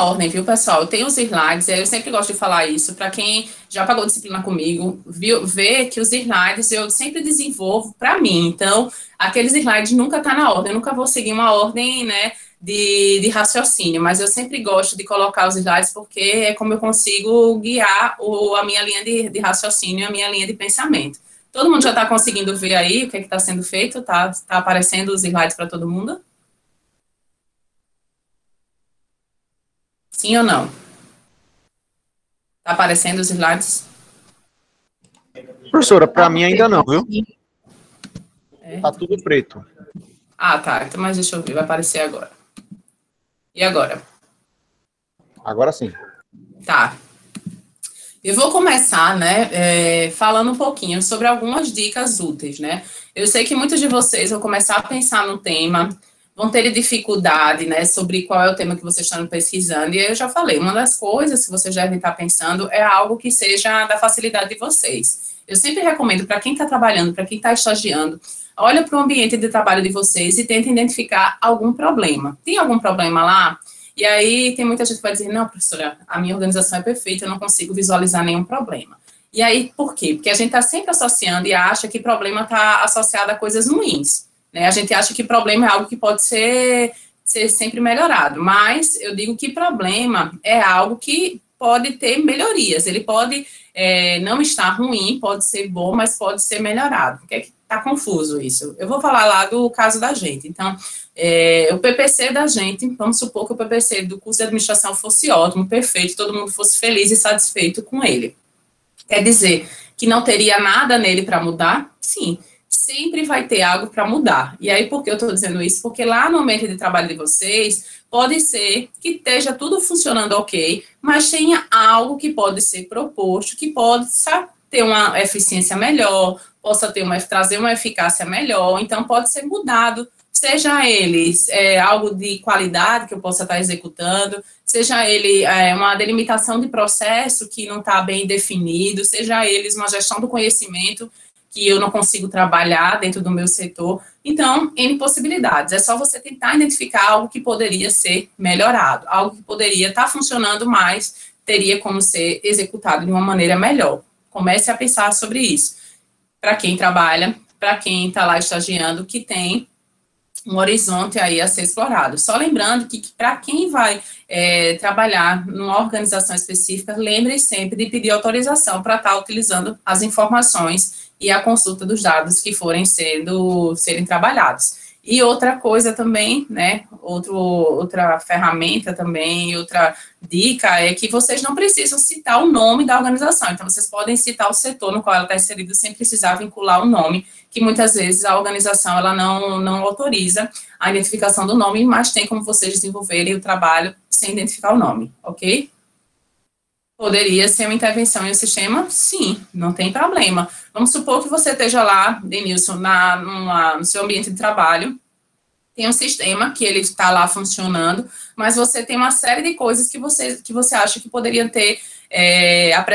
ordem, viu, pessoal? Eu tenho os slides, eu sempre gosto de falar isso, para quem já pagou disciplina comigo, vê que os slides eu sempre desenvolvo para mim. Então, aqueles slides nunca tá na ordem, eu nunca vou seguir uma ordem, né, de raciocínio, mas eu sempre gosto de colocar os slides porque é como eu consigo guiar a minha linha de raciocínio, a minha linha de pensamento. Todo mundo já está conseguindo ver aí o que está sendo feito? Tá aparecendo os slides para todo mundo? Sim ou não? Tá aparecendo os slides? Professora, para mim ainda não, viu? É. Tá tudo preto. Ah, tá. Então, mas deixa eu ver, vai aparecer agora. E agora? Agora sim. Tá. Eu vou começar, né, falando um pouquinho sobre algumas dicas úteis, né? Eu sei que muitos de vocês vão começar a pensar no tema, vão ter dificuldade, né, sobre qual é o tema que vocês estão pesquisando, e eu já falei, uma das coisas que vocês devem estar pensando é algo que seja da facilidade de vocês. Eu sempre recomendo para quem está trabalhando, para quem está estagiando, olha para o ambiente de trabalho de vocês e tenta identificar algum problema. Tem algum problema lá? E aí tem muita gente que vai dizer, não, professora, a minha organização é perfeita, eu não consigo visualizar nenhum problema. E aí, por quê? Porque a gente está sempre associando e acha que problema está associado a coisas ruins. Né? A gente acha que problema é algo que pode ser sempre melhorado, mas eu digo que problema é algo que pode ter melhorias, ele pode não estar ruim, pode ser bom, mas pode ser melhorado. Por que está confuso isso? Eu vou falar lá do caso da gente. Então, o PPC da gente, vamos supor que o PPC do curso de administração fosse ótimo, perfeito, todo mundo fosse feliz e satisfeito com ele. Quer dizer que não teria nada nele para mudar? Sim, sempre vai ter algo para mudar. E aí, por que eu estou dizendo isso? Porque lá no ambiente de trabalho de vocês, pode ser que esteja tudo funcionando ok, mas tenha algo que pode ser proposto, que possa ter uma eficiência melhor, possa trazer uma eficácia melhor, então pode ser mudado, seja eles algo de qualidade que eu possa estar executando, seja ele uma delimitação de processo que não está bem definido, seja eles uma gestão do conhecimento que eu não consigo trabalhar dentro do meu setor. Então, N possibilidades. É só você tentar identificar algo que poderia ser melhorado, algo que poderia estar funcionando mais, teria como ser executado de uma maneira melhor. Comece a pensar sobre isso. Para quem trabalha, para quem está lá estagiando, que tem um horizonte aí a ser explorado. Só lembrando que para quem vai trabalhar numa organização específica, lembre sempre de pedir autorização para estar utilizando as informações e a consulta dos dados que forem serem trabalhados. E outra coisa também, né, outra ferramenta também, outra dica é que vocês não precisam citar o nome da organização, então vocês podem citar o setor no qual ela está inserida sem precisar vincular o nome, que muitas vezes a organização ela não autoriza a identificação do nome, mas tem como vocês desenvolverem o trabalho sem identificar o nome, ok? Poderia ser uma intervenção em um sistema? Sim, não tem problema. Vamos supor que você esteja lá, Denilson, no seu ambiente de trabalho, tem um sistema que ele está lá funcionando, mas você tem uma série de coisas que você acha que poderiam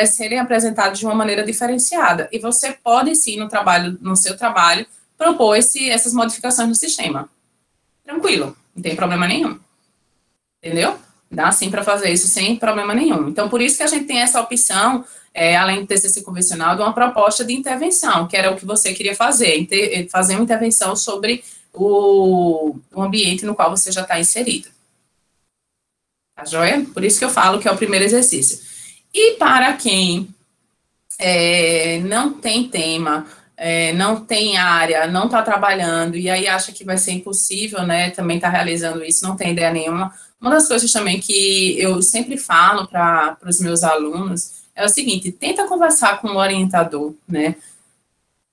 serem apresentadas de uma maneira diferenciada. E você pode, sim, no seu trabalho, propor essas modificações no sistema. Tranquilo, não tem problema nenhum. Entendeu? Dá sim para fazer isso sem problema nenhum. Então, por isso que a gente tem essa opção, além do TCC convencional, de uma proposta de intervenção, que era o que você queria fazer, fazer uma intervenção sobre o ambiente no qual você já está inserido. Tá joia? Por isso que eu falo que é o primeiro exercício. E para quem não tem tema, não tem área, não está trabalhando, e aí acha que vai ser impossível, né, também está realizando isso, não tem ideia nenhuma. Uma das coisas também que eu sempre falo para os meus alunos é o seguinte, tenta conversar com o orientador, né?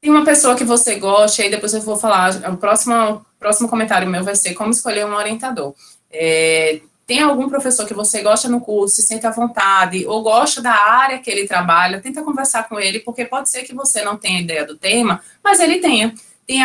Tem uma pessoa que você gosta, e aí depois eu vou falar, o próximo comentário meu vai ser como escolher um orientador. Tem algum professor que você gosta no curso, se sente à vontade, ou gosta da área que ele trabalha, tenta conversar com ele, porque pode ser que você não tenha ideia do tema, mas ele tenha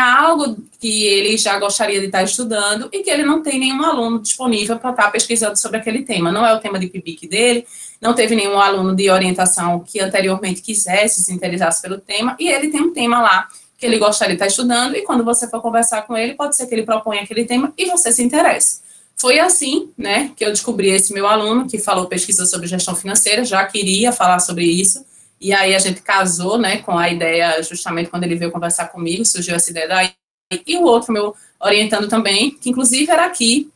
algo que ele já gostaria de estar estudando e que ele não tem nenhum aluno disponível para estar pesquisando sobre aquele tema. Não é o tema de PIBIC dele, não teve nenhum aluno de orientação que anteriormente quisesse se interessasse pelo tema, e ele tem um tema lá que ele gostaria de estar estudando, e quando você for conversar com ele, pode ser que ele proponha aquele tema e você se interesse. Foi assim, né, que eu descobri esse meu aluno que falou, pesquisou sobre gestão financeira, já queria falar sobre isso, e aí a gente casou, né, com a ideia, justamente quando ele veio conversar comigo, surgiu essa ideia daí, e o outro meu orientando também, que inclusive era aqui,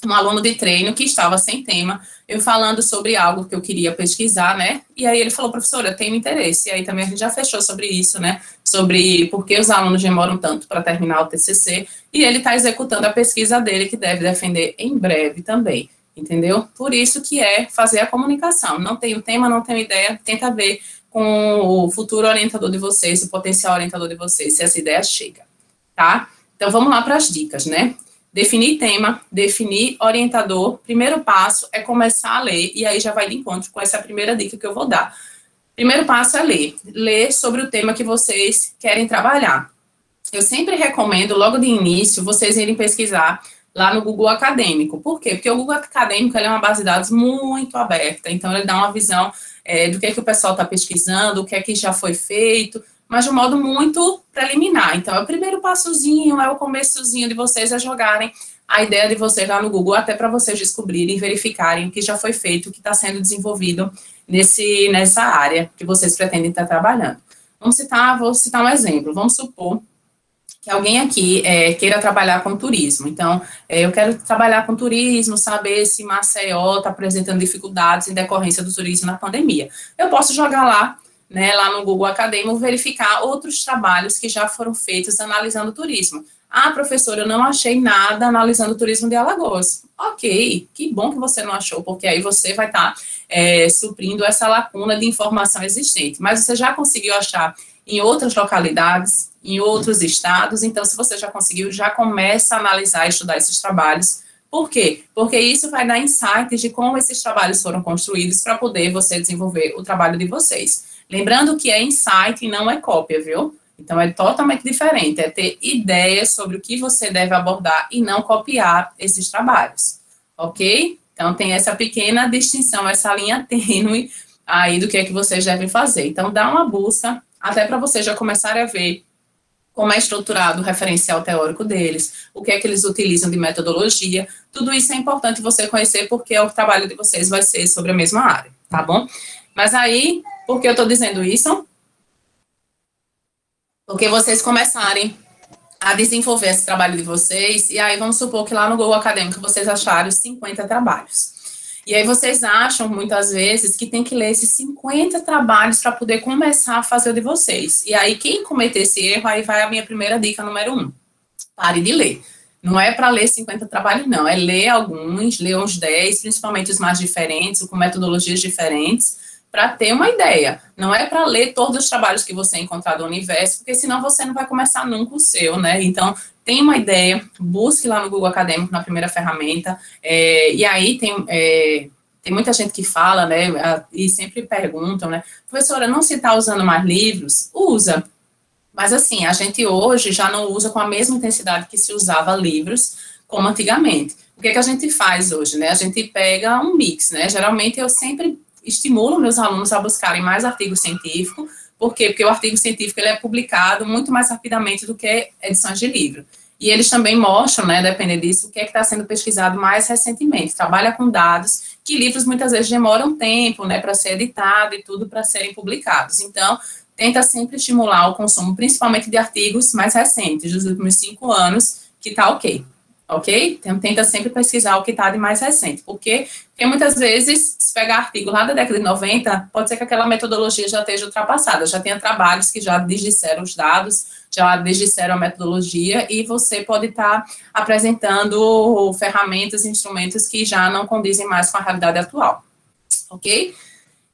um aluno de treino que estava sem tema, eu falando sobre algo que eu queria pesquisar, né? E aí ele falou, professora, eu tenho interesse. E aí também a gente já fechou sobre isso, né? Sobre por que os alunos demoram tanto para terminar o TCC. E ele está executando a pesquisa dele, que deve defender em breve também, entendeu? Por isso que é fazer a comunicação. Não tenho tema, não tenho ideia, tenta ver com o futuro orientador de vocês, o potencial orientador de vocês, se essa ideia chega, tá? Então vamos lá para as dicas, né? Definir tema, definir orientador. Primeiro passo é começar a ler, e aí já vai de encontro com essa primeira dica que eu vou dar. Primeiro passo é ler. Ler sobre o tema que vocês querem trabalhar. Eu sempre recomendo, logo de início, vocês irem pesquisar lá no Google Acadêmico. Por quê? Porque o Google Acadêmico ele é uma base de dados muito aberta, então ele dá uma visão do que o pessoal está pesquisando, o que é que já foi feito, mas de um modo muito preliminar. Então, é o primeiro passozinho, é o começozinho de vocês a jogarem a ideia de vocês lá no Google, até para vocês descobrirem e verificarem o que já foi feito, o que está sendo desenvolvido nessa área que vocês pretendem estar trabalhando. Vou citar um exemplo. Vamos supor que alguém aqui queira trabalhar com turismo. Então, eu quero trabalhar com turismo, saber se Maceió está apresentando dificuldades em decorrência do turismo na pandemia. Eu posso jogar lá, né, lá no Google Acadêmico, verificar outros trabalhos que já foram feitos analisando o turismo. Ah, professora, eu não achei nada analisando o turismo de Alagoas. Ok, que bom que você não achou, porque aí você vai estar suprindo essa lacuna de informação existente. Mas você já conseguiu achar em outras localidades, em outros estados, então se você já conseguiu, já começa a analisar e estudar esses trabalhos. Por quê? Porque isso vai dar insights de como esses trabalhos foram construídos para poder você desenvolver o trabalho de vocês. Lembrando que é insight e não é cópia, viu? Então, é totalmente diferente, é ter ideias sobre o que você deve abordar e não copiar esses trabalhos, ok? Então, tem essa pequena distinção, essa linha tênue aí do que é que vocês devem fazer. Então, dá uma busca, até para vocês já começarem a ver como é estruturado o referencial teórico deles, o que é que eles utilizam de metodologia, tudo isso é importante você conhecer, porque o trabalho de vocês vai ser sobre a mesma área, tá bom? Mas aí, por que eu estou dizendo isso? Porque vocês começarem a desenvolver esse trabalho de vocês, e aí vamos supor que lá no Google Acadêmico vocês acharam 50 trabalhos. E aí vocês acham, muitas vezes, que tem que ler esses 50 trabalhos para poder começar a fazer o de vocês. E aí, quem cometer esse erro, aí vai a minha primeira dica número 1. Pare de ler. Não é para ler 50 trabalhos, não. É ler alguns, ler uns 10, principalmente os mais diferentes, com metodologias diferentes, para ter uma ideia. Não é para ler todos os trabalhos que você encontrar do universo, porque senão você não vai começar nunca o seu, né? Então, tem uma ideia, busque lá no Google Acadêmico, na primeira ferramenta, e aí tem muita gente que fala, né, e sempre perguntam, né, professora, não se está usando mais livros? Usa. Mas, assim, a gente hoje já não usa com a mesma intensidade que se usava livros, como antigamente. O que é que a gente faz hoje, né? A gente pega um mix, né? Geralmente, eu sempre estimulo meus alunos a buscarem mais artigo científico. Por quê? Porque o artigo científico ele é publicado muito mais rapidamente do que edições de livro. E eles também mostram, né, dependendo disso, o que é que está sendo pesquisado mais recentemente. Trabalha com dados que livros muitas vezes demoram tempo, né, para ser editado e tudo para serem publicados. Então, tenta sempre estimular o consumo, principalmente de artigos mais recentes, dos últimos 5 anos, que está ok. Ok? Então, tenta sempre pesquisar o que está de mais recente. Por quê? Porque muitas vezes, se pegar artigo lá da década de 90, pode ser que aquela metodologia já esteja ultrapassada, já tenha trabalhos que já desdisseram os dados, já desdisseram a metodologia, e você pode estar apresentando ferramentas, instrumentos que já não condizem mais com a realidade atual. Ok?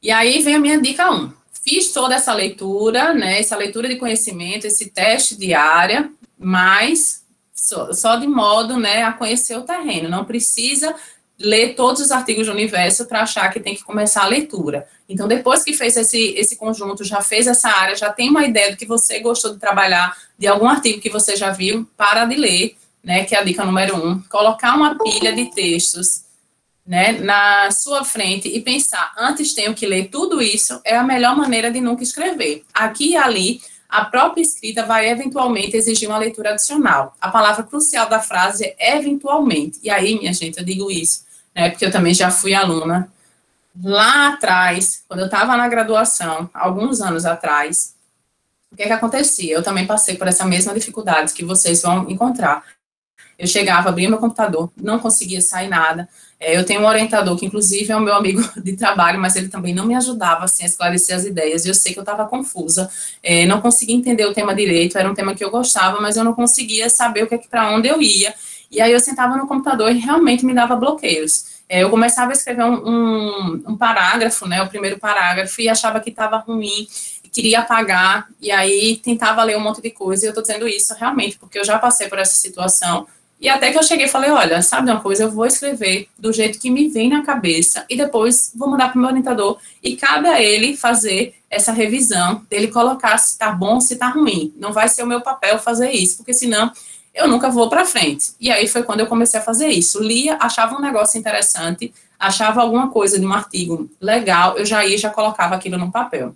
E aí vem a minha dica 1. Fiz toda essa leitura, né, essa leitura de conhecimento, esse teste de área, mas só de modo, né, a conhecer o terreno. Não precisa ler todos os artigos do universo para achar que tem que começar a leitura. Então, depois que fez esse conjunto, já fez essa área, já tem uma ideia do que você gostou de trabalhar, de algum artigo que você já viu, para de ler, né, que é a dica número 1. Colocar uma pilha de textos, né, na sua frente e pensar, antes tenho que ler tudo isso, é a melhor maneira de nunca escrever. Aqui e ali, a própria escrita vai eventualmente exigir uma leitura adicional. A palavra crucial da frase é eventualmente. E aí, minha gente, eu digo isso, né, porque eu também já fui aluna. Lá atrás, quando eu estava na graduação, alguns anos atrás, o que acontecia? Eu também passei por essa mesma dificuldade que vocês vão encontrar. Eu chegava, abria meu computador, não conseguia sair nada. Eu tenho um orientador que, inclusive, é o meu amigo de trabalho, mas ele também não me ajudava assim, a esclarecer as ideias. E eu sei que eu estava confusa, não conseguia entender o tema direito. Era um tema que eu gostava, mas eu não conseguia saber para onde eu ia. E aí eu sentava no computador e realmente me dava bloqueios. Eu começava a escrever um parágrafo, né, o primeiro parágrafo, e achava que estava ruim, queria apagar, e aí tentava ler um monte de coisa. E eu estou dizendo isso realmente, porque eu já passei por essa situação. E até que eu cheguei e falei, olha, sabe de uma coisa, eu vou escrever do jeito que me vem na cabeça e depois vou mandar para o meu orientador e cabe a ele fazer essa revisão, dele colocar se está bom, se está ruim. Não vai ser o meu papel fazer isso, porque senão eu nunca vou para frente. E aí foi quando eu comecei a fazer isso. Lia, achava um negócio interessante, achava alguma coisa de um artigo legal, eu já ia e já colocava aquilo no papel.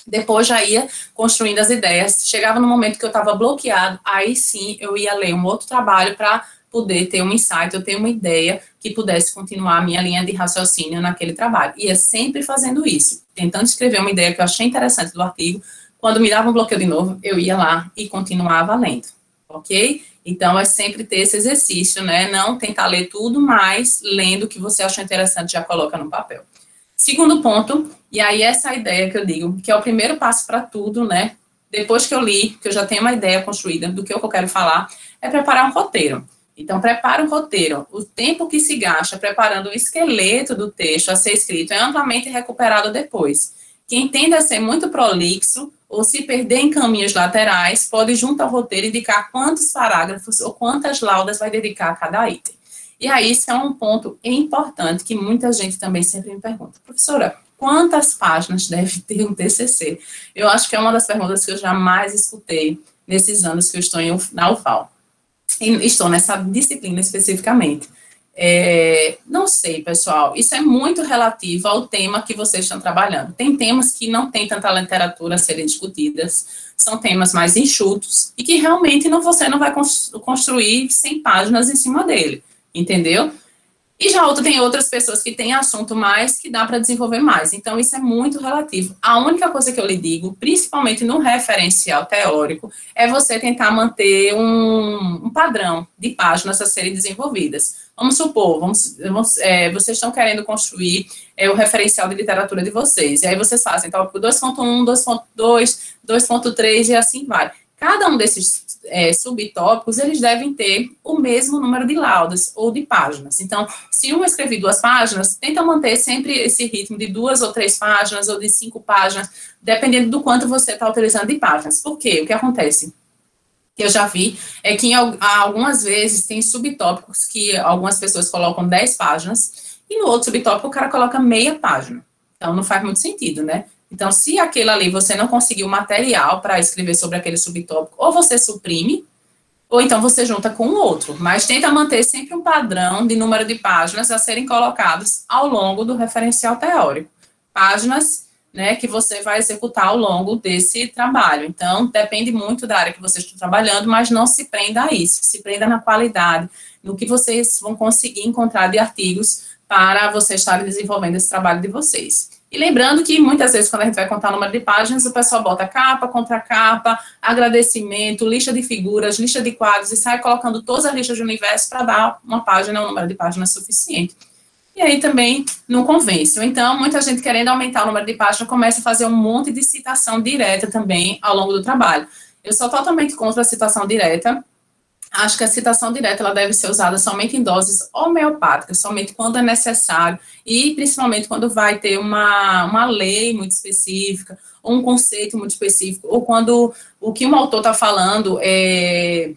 Depois já ia construindo as ideias, chegava no momento que eu estava bloqueado, aí sim eu ia ler um outro trabalho para poder ter um insight, eu ter uma ideia que pudesse continuar a minha linha de raciocínio naquele trabalho. Ia sempre fazendo isso, tentando escrever uma ideia que eu achei interessante do artigo, quando me dava um bloqueio de novo, eu ia lá e continuava lendo, ok? Então, é sempre ter esse exercício, né? Não tentar ler tudo, mas lendo o que você achou interessante, já coloca no papel. Segundo ponto, e aí essa ideia que eu digo, que é o primeiro passo para tudo, né? Depois que eu li, que eu já tenho uma ideia construída do que eu quero falar, é preparar um roteiro. Então, prepara um roteiro. O tempo que se gasta preparando o esqueleto do texto a ser escrito é amplamente recuperado depois. Quem tende a ser muito prolixo ou se perder em caminhos laterais, pode, junto ao roteiro, indicar quantos parágrafos ou quantas laudas vai dedicar a cada item. E aí, isso é um ponto importante que muita gente também sempre me pergunta. Professora, quantas páginas deve ter um TCC? Eu acho que é uma das perguntas que eu jamais escutei nesses anos que eu estou na UFAL. E estou nessa disciplina especificamente. Não sei, pessoal, isso é muito relativo ao tema que vocês estão trabalhando. Tem temas que não tem tanta literatura a serem discutidas, são temas mais enxutos e que realmente você não vai construir 100 páginas em cima dele. Entendeu? E já tem outras pessoas que têm assunto mais que dá para desenvolver mais. Então, isso é muito relativo. A única coisa que eu lhe digo, principalmente no referencial teórico, é você tentar manter um padrão de páginas a serem desenvolvidas. Vamos supor, vocês estão querendo construir o referencial de literatura de vocês. E aí vocês fazem tópico 2.1, 2.2, 2.3 e assim vai. Cada um desses subtópicos, eles devem ter o mesmo número de laudas ou de páginas. Então, se eu escrevi 2 páginas, tenta manter sempre esse ritmo de 2 ou 3 páginas ou de 5 páginas, dependendo do quanto você está utilizando de páginas. Por quê? O que acontece? Que eu já vi é que algumas vezes tem subtópicos que algumas pessoas colocam 10 páginas e no outro subtópico o cara coloca meia página. Então, não faz muito sentido, né? Então, se aquele ali você não conseguiu material para escrever sobre aquele subtópico, ou você suprime, ou então você junta com o outro. Mas tenta manter sempre um padrão de número de páginas a serem colocados ao longo do referencial teórico. Páginas, né, que você vai executar ao longo desse trabalho. Então, depende muito da área que você está trabalhando, mas não se prenda a isso. Se prenda na qualidade, no que vocês vão conseguir encontrar de artigos para vocês estarem desenvolvendo esse trabalho de vocês. E lembrando que muitas vezes, quando a gente vai contar o número de páginas, o pessoal bota capa, contracapa, agradecimento, lista de figuras, lista de quadros, e sai colocando todas as listas de universo para dar uma página, um número de páginas suficiente. E aí também não convence. Então, muita gente querendo aumentar o número de páginas, começa a fazer um monte de citação direta também ao longo do trabalho. Eu sou totalmente contra a citação direta. Acho que a citação direta ela deve ser usada somente em doses homeopáticas, somente quando é necessário, e principalmente quando vai ter uma lei muito específica, ou um conceito muito específico, ou quando o que um autor está falando é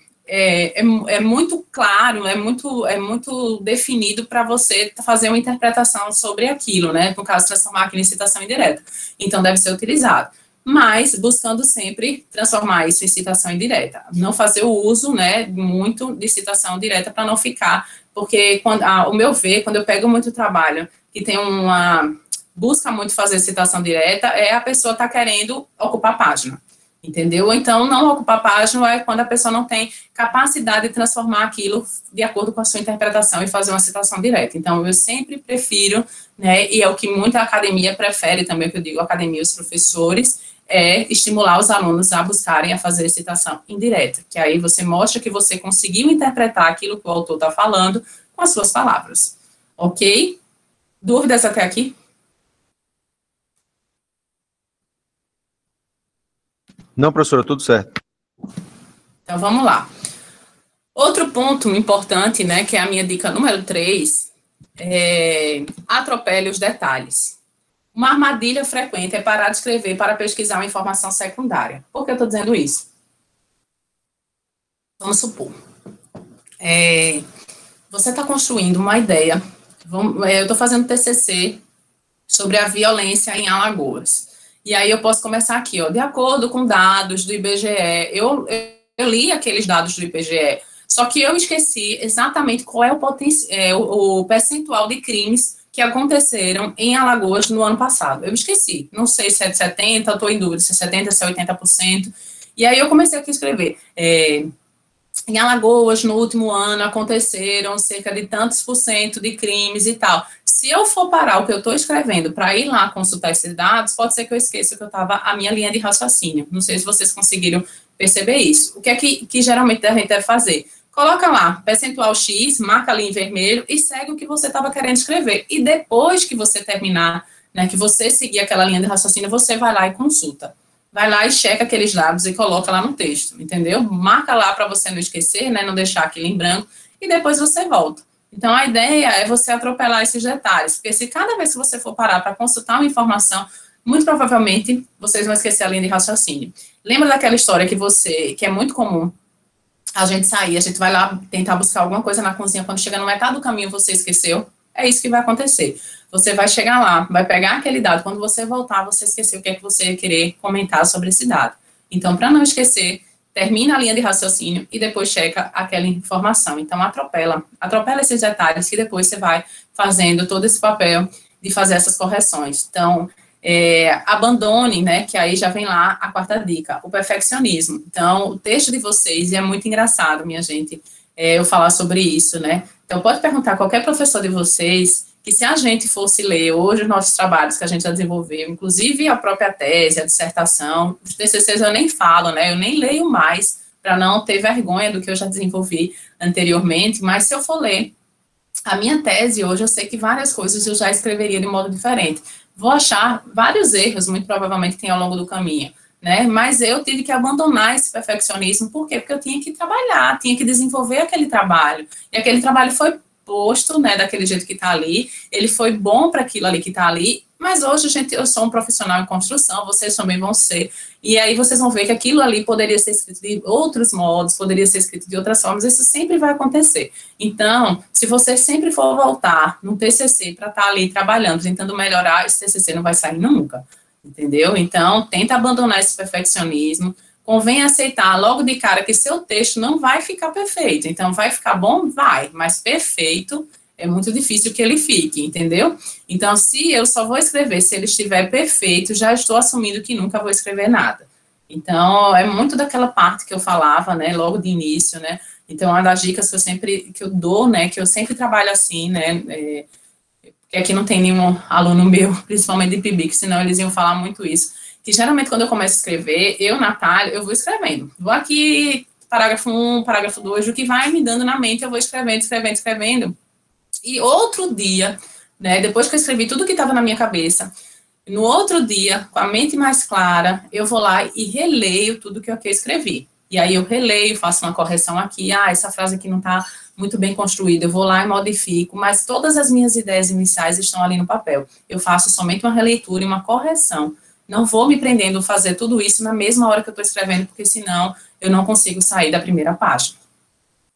muito claro, é muito definido para você fazer uma interpretação sobre aquilo, né? No caso, transformar aquilo em citação indireta. Então, deve ser utilizado. Mas buscando sempre transformar isso em citação indireta. Não fazer o uso, né, muito de citação direta para não ficar, porque, ao meu ver, quando eu pego muito trabalho que tem busca muito fazer citação direta, a pessoa está querendo ocupar a página. entendeu? Ou então, não ocupar página é quando a pessoa não tem capacidade de transformar aquilo de acordo com a sua interpretação e fazer uma citação direta. Então, eu sempre prefiro, né, e é o que muita academia prefere também, que eu digo, a academia e os professores, é estimular os alunos a buscarem a fazer citação indireta, que aí você mostra que você conseguiu interpretar aquilo que o autor está falando com as suas palavras, ok? Dúvidas até aqui? Não, professora, tudo certo. Então, vamos lá. Outro ponto importante, né, que é a minha dica número 3, atropele os detalhes. Uma armadilha frequente é parar de escrever para pesquisar uma informação secundária. Por que eu estou dizendo isso? Vamos supor. Você está construindo uma ideia. Eu estou fazendo TCC sobre a violência em Alagoas. E aí eu posso começar aqui, ó, de acordo com dados do IBGE. Eu li aqueles dados do IBGE, só que eu esqueci exatamente qual é o percentual de crimes que aconteceram em Alagoas no ano passado. Eu esqueci, não sei se é de 70%, estou em dúvida se é 70%, se é 80%. E aí eu comecei aqui a escrever. Em Alagoas, no último ano, aconteceram cerca de tantos por cento de crimes e tal. Se eu for parar o que eu estou escrevendo para ir lá consultar esses dados, pode ser que eu esqueça que eu estava a minha linha de raciocínio. Não sei se vocês conseguiram perceber isso. O que é que geralmente a gente deve fazer? Coloca lá, percentual X, marca ali em vermelho e segue o que você estava querendo escrever. E depois que você terminar, né, que você seguir aquela linha de raciocínio, você vai lá e consulta. Vai lá e checa aqueles dados e coloca lá no texto, entendeu? Marca lá para você não esquecer, né, não deixar aquilo em branco, e depois você volta. Então, a ideia é você atropelar esses detalhes, porque se cada vez que você for parar para consultar uma informação, muito provavelmente vocês vão esquecer a linha de raciocínio. Lembra daquela história que é muito comum, a gente sair, a gente vai lá tentar buscar alguma coisa na cozinha, quando chega no metade do caminho você esqueceu? É isso que vai acontecer. Você vai chegar lá, vai pegar aquele dado, quando você voltar, você esqueceu o que é que você ia querer comentar sobre esse dado. Então, para não esquecer, termina a linha de raciocínio e depois checa aquela informação. Então, atropela esses detalhes que depois você vai fazendo todo esse papel de fazer essas correções. Então, abandone, né, que aí já vem lá a quarta dica, o perfeccionismo. Então, o texto de vocês, e é muito engraçado, minha gente, eu falar sobre isso, né? Então, pode perguntar a qualquer professor de vocês que se a gente fosse ler hoje os nossos trabalhos que a gente já desenvolveu, inclusive a própria tese, a dissertação, os TCCs eu nem falo, né? Eu nem leio mais para não ter vergonha do que eu já desenvolvi anteriormente, mas se eu for ler a minha tese hoje, eu sei que várias coisas eu já escreveria de modo diferente. Vou achar vários erros, muito provavelmente tem ao longo do caminho, né? Mas eu tive que abandonar esse perfeccionismo, por quê? Porque eu tinha que trabalhar, tinha que desenvolver aquele trabalho, e aquele trabalho foi posto, né, daquele jeito que está ali, ele foi bom para aquilo ali que está ali, mas hoje, gente, eu sou um profissional em construção, vocês também vão ser, e aí vocês vão ver que aquilo ali poderia ser escrito de outros modos, poderia ser escrito de outras formas, isso sempre vai acontecer. Então, se você sempre for voltar no TCC para estar ali trabalhando, tentando melhorar, esse TCC não vai sair nunca, entendeu? Então, tenta abandonar esse perfeccionismo, convém aceitar logo de cara que seu texto não vai ficar perfeito. Então, vai ficar bom? Vai, mas perfeito é muito difícil que ele fique, entendeu? Então, se eu só vou escrever se ele estiver perfeito, já estou assumindo que nunca vou escrever nada. Então, é muito daquela parte que eu falava, né, logo de início, né? Então, uma das dicas que eu dou, né, que eu sempre trabalho assim, né, porque aqui não tem nenhum aluno meu, principalmente de PIBIC, senão eles iam falar muito isso, que geralmente quando eu começo a escrever, Natália, eu vou escrevendo. Vou aqui, parágrafo 1, parágrafo 2, o que vai me dando na mente, eu vou escrevendo. E outro dia, né, depois que eu escrevi tudo que estava na minha cabeça, no outro dia, com a mente mais clara, eu vou lá e releio tudo que eu escrevi. E aí eu releio, faço uma correção aqui, essa frase aqui não está muito bem construída, eu vou lá e modifico, mas todas as minhas ideias iniciais estão ali no papel. Eu faço somente uma releitura e uma correção. Não vou me prendendo a fazer tudo isso na mesma hora que eu estou escrevendo, porque senão eu não consigo sair da primeira página.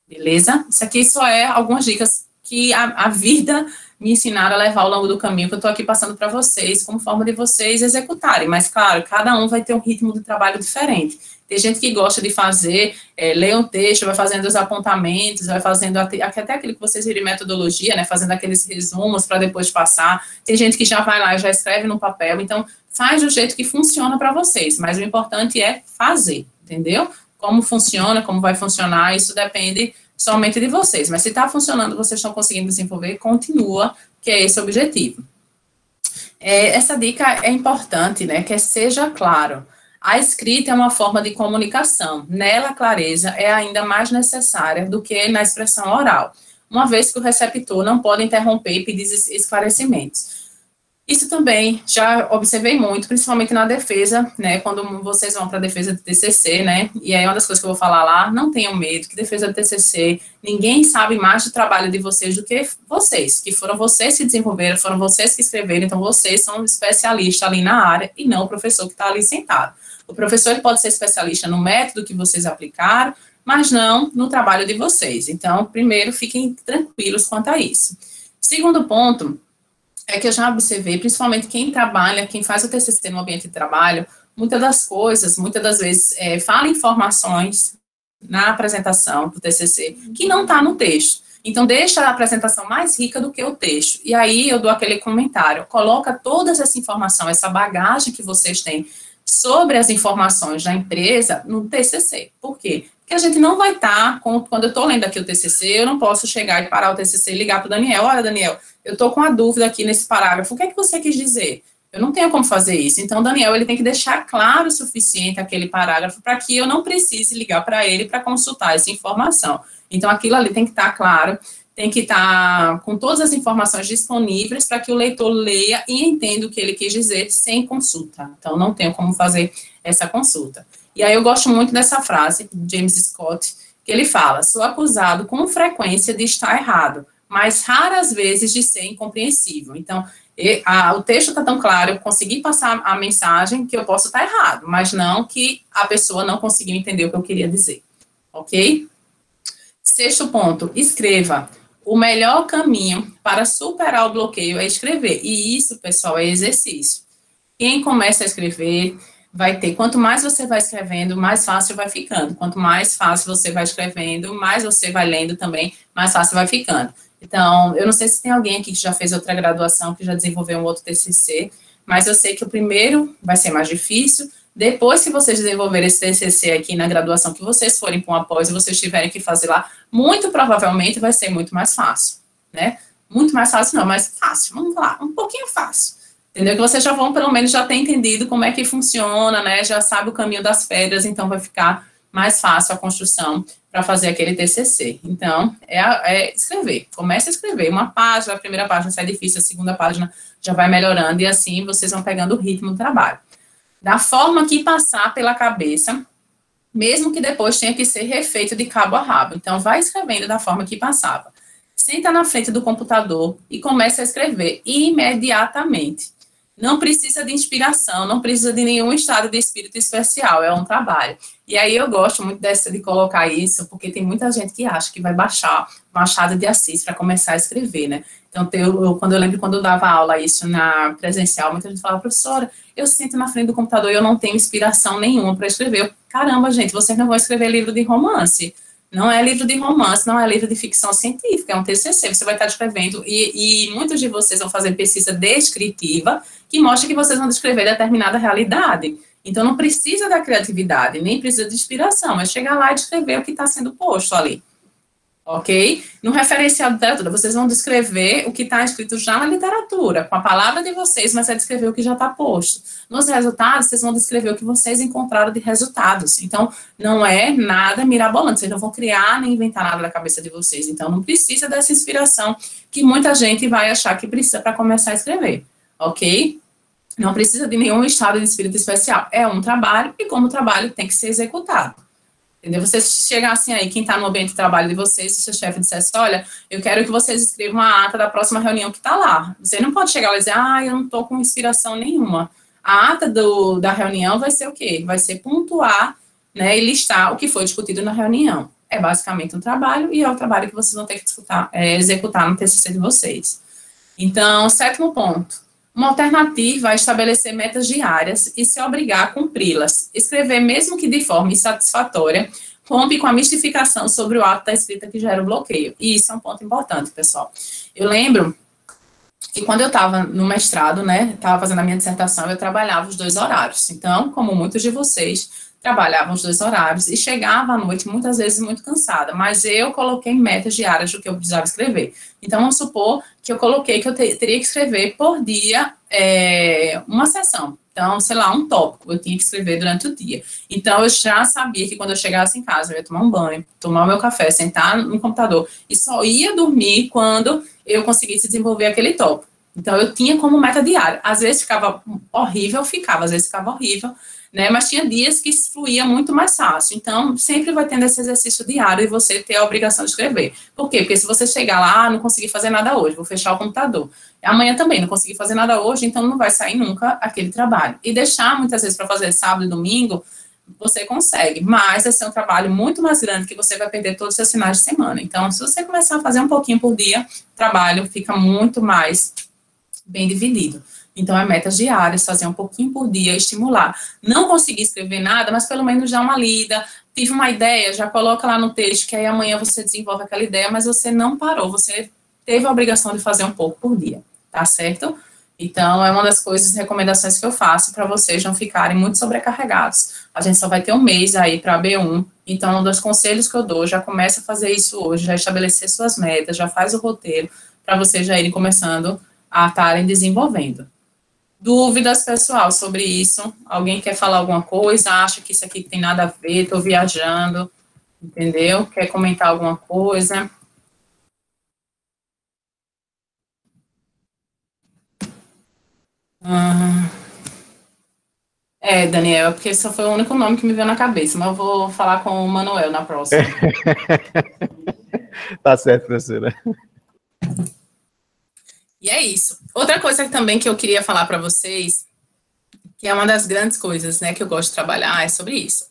Beleza? Isso aqui só é algumas dicas que a vida me ensinaram a levar ao longo do caminho, que eu estou aqui passando para vocês, como forma de vocês executarem. Mas, claro, cada um vai ter um ritmo de trabalho diferente. Tem gente que gosta de fazer, ler um texto, vai fazendo os apontamentos, vai fazendo até aquilo que vocês viram em metodologia, né, fazendo aqueles resumos para depois passar. Tem gente que já vai lá e já escreve no papel. Então, faz do jeito que funciona para vocês, mas o importante é fazer, entendeu? Como funciona, como vai funcionar, isso depende somente de vocês. Mas se está funcionando, vocês estão conseguindo desenvolver, continua, que é esse o objetivo. Essa dica é importante, né, que seja claro. A escrita é uma forma de comunicação. Nela, a clareza é ainda mais necessária do que na expressão oral, uma vez que o receptor não pode interromper e pedir esclarecimentos. Isso também já observei muito, principalmente na defesa, né, quando vocês vão para a defesa de TCC, né, e aí uma das coisas que eu vou falar lá, não tenham medo, que defesa de TCC, ninguém sabe mais do trabalho de vocês do que vocês, que foram vocês que desenvolveram, foram vocês que escreveram, então vocês são especialistas ali na área e não o professor que está ali sentado. O professor ele pode ser especialista no método que vocês aplicaram, mas não no trabalho de vocês. Então, primeiro, fiquem tranquilos quanto a isso. Segundo ponto, é que eu já observei, principalmente quem trabalha, quem faz o TCC no ambiente de trabalho, muitas das vezes, fala informações na apresentação do TCC que não está no texto. Então, deixa a apresentação mais rica do que o texto. E aí, eu dou aquele comentário, coloca toda essa informação, essa bagagem que vocês têm sobre as informações da empresa no TCC. Por quê? Porque a gente não vai estar, quando eu estou lendo aqui o TCC, eu não posso chegar e parar o TCC e ligar para o Daniel. Olha, Daniel, eu estou com a dúvida aqui nesse parágrafo, o que é que você quis dizer? Eu não tenho como fazer isso. Então, o Daniel, ele tem que deixar claro o suficiente aquele parágrafo para que eu não precise ligar para ele para consultar essa informação. Então, aquilo ali tem que estar claro, tem que estar com todas as informações disponíveis para que o leitor leia e entenda o que ele quis dizer sem consulta. Então, não tenho como fazer essa consulta. E aí, eu gosto muito dessa frase, de James Scott, que ele fala, sou acusado com frequência de estar errado, mas raras vezes de ser incompreensível. Então, o texto está tão claro, eu consegui passar a mensagem que eu posso estar errado, mas não que a pessoa não conseguiu entender o que eu queria dizer. Ok? Sexto ponto, escreva. O melhor caminho para superar o bloqueio é escrever. E isso, pessoal, é exercício. Quem começa a escrever vai ter, quanto mais você vai escrevendo, mais fácil vai ficando. Quanto mais fácil você vai escrevendo, mais você vai lendo também, mais fácil vai ficando. Então, eu não sei se tem alguém aqui que já fez outra graduação, que já desenvolveu um outro TCC, mas eu sei que o primeiro vai ser mais difícil. Depois que vocês desenvolverem esse TCC aqui na graduação, que vocês forem para uma pós e vocês tiverem que fazer lá, muito provavelmente vai ser muito mais fácil, né? Muito mais fácil não, mas fácil, vamos lá, um pouquinho fácil. Entendeu? Que vocês já vão, pelo menos, já ter entendido como é que funciona, né? Já sabe o caminho das pedras, então vai ficar mais fácil a construção para fazer aquele TCC. Então, é escrever. Comece a escrever. Uma página, a primeira página se é difícil, a segunda página já vai melhorando, e assim vocês vão pegando o ritmo do trabalho. Da forma que passar pela cabeça, mesmo que depois tenha que ser refeito de cabo a rabo. Então, vai escrevendo da forma que passava. Senta na frente do computador e comece a escrever imediatamente. Não precisa de inspiração, não precisa de nenhum estado de espírito especial, é um trabalho. E aí eu gosto muito de colocar isso, porque tem muita gente que acha que vai baixar Machado de Assis para começar a escrever, né? Então, quando eu dava aula isso na presencial, muita gente falava, professora, eu sento na frente do computador e eu não tenho inspiração nenhuma para escrever. Caramba, gente, vocês não vão escrever livro de romance. Não é livro de romance, não é livro de ficção científica, é um TCC, você vai estar escrevendo, e muitos de vocês vão fazer pesquisa descritiva, que mostra que vocês vão descrever determinada realidade. Então, não precisa da criatividade, nem precisa de inspiração, é chegar lá e descrever o que está sendo posto ali. Ok? No referencial de literatura, vocês vão descrever o que está escrito já na literatura, com a palavra de vocês, mas é descrever o que já está posto. Nos resultados, vocês vão descrever o que vocês encontraram de resultados. Então, não é nada mirabolante, vocês não vão criar nem inventar nada da cabeça de vocês. Então, não precisa dessa inspiração que muita gente vai achar que precisa para começar a escrever. Ok? Não precisa de nenhum estado de espírito especial. É um trabalho, e como trabalho tem que ser executado. Entendeu? Vocês chegassem aí, quem está no ambiente de trabalho de vocês, se o seu chefe dissesse, olha, eu quero que vocês escrevam a ata da próxima reunião que está lá. Você não pode chegar lá e dizer, eu não estou com inspiração nenhuma. A ata da reunião vai ser o quê? Vai ser pontuar, né, e listar o que foi discutido na reunião. É basicamente um trabalho, e é o trabalho que vocês vão ter que executar no TCC de vocês. Então, sétimo ponto. Uma alternativa é estabelecer metas diárias e se obrigar a cumpri-las. Escrever, mesmo que de forma insatisfatória, rompe com a mistificação sobre o ato da escrita que gera o bloqueio. E isso é um ponto importante, pessoal. Eu lembro que quando eu estava no mestrado, né, estava fazendo a minha dissertação, eu trabalhava os 2 horários. Então, como muitos de vocês, trabalhavam os 2 horários e chegava à noite, muitas vezes, muito cansada. Mas eu coloquei metas diárias do que eu precisava escrever. Então, vamos supor que eu coloquei que eu teria que escrever por dia uma sessão. Então, sei lá, um tópico eu tinha que escrever durante o dia. Então, eu já sabia que quando eu chegasse em casa, eu ia tomar um banho, tomar o meu café, sentar no computador e só ia dormir quando eu conseguisse desenvolver aquele tópico. Então, eu tinha como meta diária. Às vezes ficava horrível, às vezes ficava horrível, né? Mas tinha dias que fluía muito mais fácil. Então, sempre vai tendo esse exercício diário e você ter a obrigação de escrever. Por quê? Porque se você chegar lá, não consegui fazer nada hoje, vou fechar o computador. Amanhã também, não consegui fazer nada hoje, então não vai sair nunca aquele trabalho. E deixar, muitas vezes, para fazer sábado e domingo, você consegue, mas vai ser um trabalho muito mais grande que você vai perder todos os seus finais de semana. Então, se você começar a fazer um pouquinho por dia, o trabalho fica muito mais bem dividido. Então, é metas diárias, fazer um pouquinho por dia, estimular. Não conseguir escrever nada, mas pelo menos já uma lida. Tive uma ideia, já coloca lá no texto, que aí amanhã você desenvolve aquela ideia, mas você não parou, você teve a obrigação de fazer um pouco por dia, tá certo? Então, é uma das coisas, recomendações que eu faço para vocês não ficarem muito sobrecarregados. A gente só vai ter um mês aí para a B1, então, um dos conselhos que eu dou, já começa a fazer isso hoje, já estabelecer suas metas, já faz o roteiro, para vocês já irem começando a estarem desenvolvendo. Dúvidas, pessoal, sobre isso? Alguém quer falar alguma coisa? Acha que isso aqui tem nada a ver? Estou viajando, entendeu? Quer comentar alguma coisa? Daniel, porque esse foi o único nome que me veio na cabeça, mas eu vou falar com o Manuel na próxima. Tá certo, professora. E é isso. Outra coisa também que eu queria falar para vocês, que é uma das grandes coisas, né, que eu gosto de trabalhar, é sobre isso.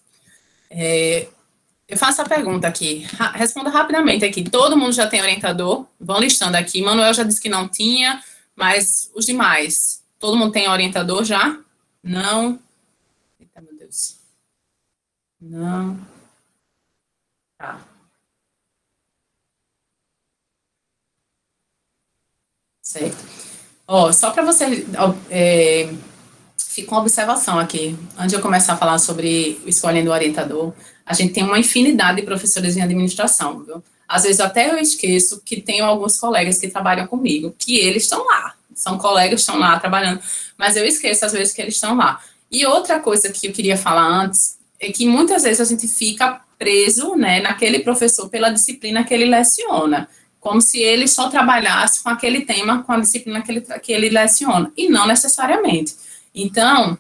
Eu faço a pergunta aqui, responda rapidamente aqui. Todo mundo já tem orientador? Vão listando aqui. Manuel já disse que não tinha, mas os demais, todo mundo tem orientador já? Não. Eita, meu Deus. Não. Tá. Certo. Ó, só para você... fica uma observação aqui. Antes de eu começar a falar sobre escolhendo o orientador, a gente tem uma infinidade de professores em administração, viu? Às vezes até eu esqueço que tenho alguns colegas que trabalham comigo, que eles estão lá, são colegas, estão lá trabalhando, mas eu esqueço às vezes que eles estão lá. E outra coisa que eu queria falar antes, é que muitas vezes a gente fica preso, né, naquele professor pela disciplina que ele leciona, como se ele só trabalhasse com aquele tema, com a disciplina que ele leciona, e não necessariamente. Então,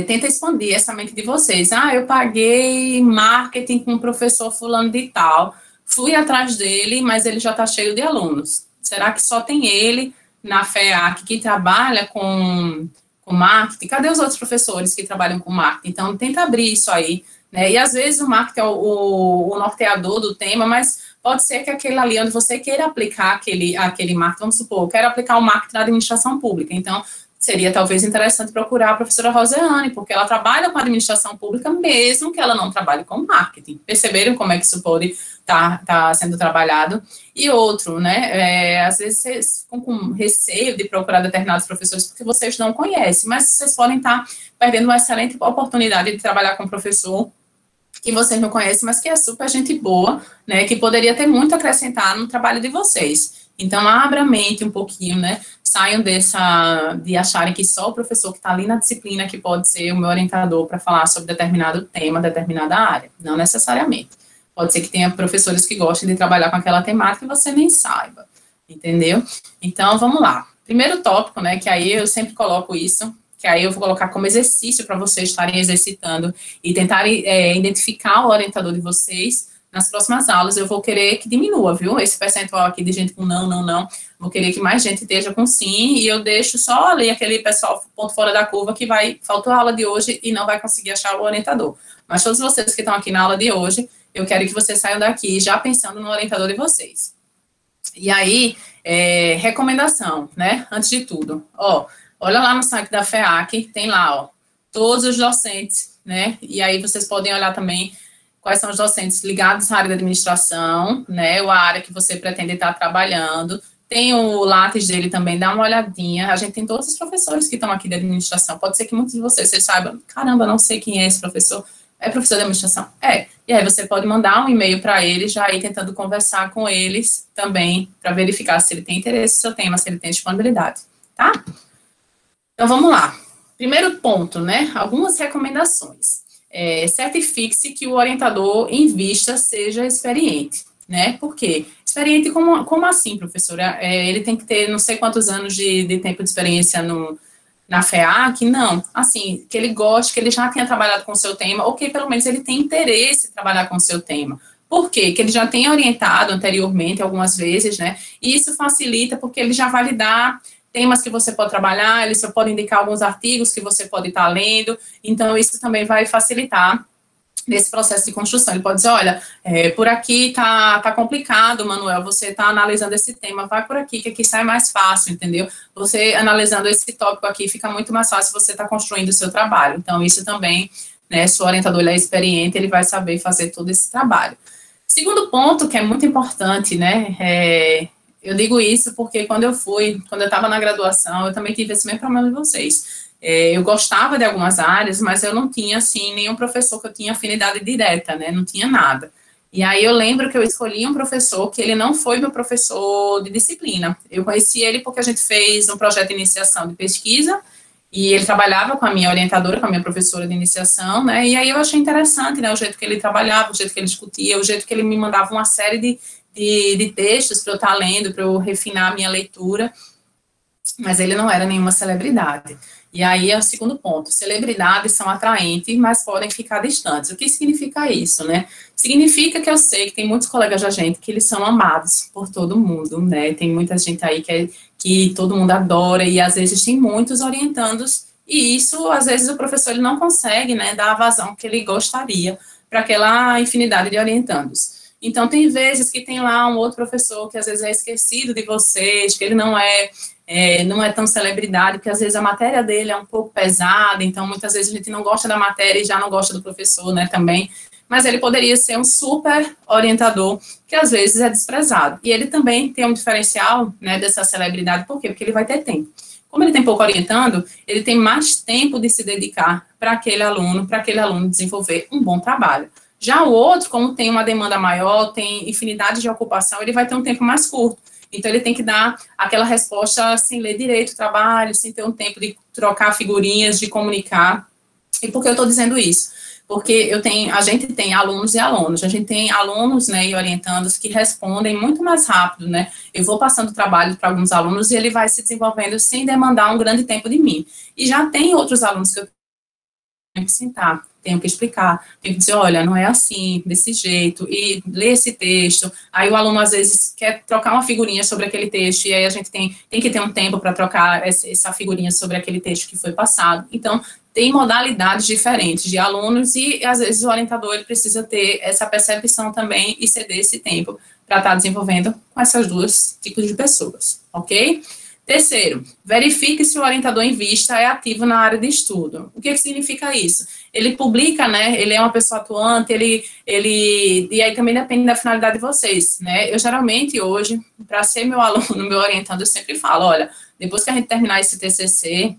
tenta expandir essa mente de vocês. Eu paguei marketing com o professor fulano de tal, fui atrás dele, mas ele já está cheio de alunos. Será que só tem ele na FEAC que trabalha com marketing? Cadê os outros professores que trabalham com marketing? Então, tenta abrir isso aí, né? E às vezes o marketing é o norteador do tema, mas pode ser que aquele ali onde você queira aplicar aquele marketing, vamos supor, eu quero aplicar o marketing na administração pública, então seria talvez interessante procurar a professora Roseane, porque ela trabalha com administração pública, mesmo que ela não trabalhe com marketing. Perceberam como é que isso pode estar sendo trabalhado? E outro, né, às vezes vocês ficam com receio de procurar determinados professores porque vocês não conhecem, mas vocês podem estar perdendo uma excelente oportunidade de trabalhar com um professor que vocês não conhecem, mas que é super gente boa, né, que poderia ter muito a acrescentar no trabalho de vocês. Então, abra a mente um pouquinho, né, saiam de acharem que só o professor que está ali na disciplina que pode ser o meu orientador para falar sobre determinado tema, determinada área. Não necessariamente. Pode ser que tenha professores que gostem de trabalhar com aquela temática e você nem saiba, entendeu? Então, vamos lá. Primeiro tópico, né, que aí eu sempre coloco isso, que aí eu vou colocar como exercício para vocês estarem exercitando e tentarem identificar o orientador de vocês. Nas próximas aulas, eu vou querer que diminua, viu? Esse percentual aqui de gente com não. Vou querer que mais gente esteja com sim, e eu deixo só ali aquele pessoal ponto fora da curva que faltou a aula de hoje e não vai conseguir achar o orientador. Mas todos vocês que estão aqui na aula de hoje, eu quero que vocês saiam daqui já pensando no orientador de vocês. E aí, recomendação, né? Antes de tudo, olha lá no site da FEAC, tem lá, todos os docentes, né? E aí vocês podem olhar também quais são os docentes ligados à área da administração, né? Ou a área que você pretende estar trabalhando. Tem o Lattes dele também, dá uma olhadinha. A gente tem todos os professores que estão aqui da administração. Pode ser que muitos de vocês saibam, caramba, não sei quem é esse professor. É professor de administração? É. E aí você pode mandar um e-mail para ele, já ir tentando conversar com eles também, para verificar se ele tem interesse no seu tema, se ele tem disponibilidade, tá? Então, vamos lá. Primeiro ponto, né? Algumas recomendações. Certifique-se que o orientador em vista seja experiente, né? Por quê? Experiente como assim, professora? Ele tem que ter não sei quantos anos de tempo de experiência na FEAC? Não. Assim, que ele goste, que ele já tenha trabalhado com o seu tema, ou que pelo menos ele tenha interesse em trabalhar com o seu tema. Por quê? Que ele já tenha orientado anteriormente algumas vezes, né? E isso facilita porque ele já vai lhe dar temas que você pode trabalhar, ele só pode indicar alguns artigos que você pode estar lendo, então isso também vai facilitar nesse processo de construção. Ele pode dizer, olha, por aqui tá complicado, Manuel, você está analisando esse tema, vai por aqui, que aqui sai mais fácil, entendeu? Você analisando esse tópico aqui, fica muito mais fácil você estar construindo o seu trabalho. Então, isso também, né, se o orientador ele é experiente, ele vai saber fazer todo esse trabalho. Segundo ponto, que é muito importante, né, eu digo isso porque quando eu estava na graduação, eu também tive esse mesmo problema de vocês. Eu gostava de algumas áreas, mas eu não tinha, assim, nenhum professor que eu tinha afinidade direta, né, não tinha nada. E aí eu lembro que eu escolhi um professor que ele não foi meu professor de disciplina. Eu conheci ele porque a gente fez um projeto de iniciação de pesquisa, e ele trabalhava com a minha orientadora, com a minha professora de iniciação, né, e aí eu achei interessante, né, o jeito que ele trabalhava, o jeito que ele discutia, o jeito que ele me mandava uma série de textos para eu estar lendo, para eu refinar a minha leitura, mas ele não era nenhuma celebridade. E aí é o segundo ponto, celebridades são atraentes, mas podem ficar distantes. O que significa isso, né? Significa que eu sei que tem muitos colegas da gente que eles são amados por todo mundo, né? Tem muita gente aí que todo mundo adora, e às vezes tem muitos orientandos, e isso, às vezes, o professor ele não consegue, né, dar a vazão que ele gostaria para aquela infinidade de orientandos. Então, tem vezes que tem lá um outro professor que às vezes é esquecido de vocês, que ele não é tão celebridade, porque às vezes a matéria dele é um pouco pesada, então muitas vezes a gente não gosta da matéria e já não gosta do professor, né, também, mas ele poderia ser um super orientador, que às vezes é desprezado. E ele também tem um diferencial, né, dessa celebridade, por quê? Porque ele vai ter tempo. Como ele tem pouco orientando, ele tem mais tempo de se dedicar para aquele aluno desenvolver um bom trabalho. Já o outro, como tem uma demanda maior, tem infinidade de ocupação, ele vai ter um tempo mais curto. Então, ele tem que dar aquela resposta sem ler direito o trabalho, sem ter um tempo de trocar figurinhas, de comunicar. E por que eu estou dizendo isso? Porque a gente tem alunos e alunos, a gente tem alunos, né, e orientandos que respondem muito mais rápido, né? Eu vou passando trabalho para alguns alunos e ele vai se desenvolvendo sem demandar um grande tempo de mim. E já tem outros alunos que eu tenho que sentar, tenho que explicar, tenho que dizer, olha, não é assim, desse jeito, e ler esse texto, aí o aluno às vezes quer trocar uma figurinha sobre aquele texto, e aí a gente tem que ter um tempo para trocar essa figurinha sobre aquele texto que foi passado. Então, tem modalidades diferentes de alunos, e às vezes o orientador ele precisa ter essa percepção também e ceder esse tempo para estar desenvolvendo com essas duas tipos de pessoas, ok? Terceiro, verifique se o orientador em vista é ativo na área de estudo. O que significa isso? Ele publica, né, ele é uma pessoa atuante, e aí também depende da finalidade de vocês, né? Eu geralmente hoje, para ser meu aluno, meu orientador, eu sempre falo, olha, depois que a gente terminar esse TCC,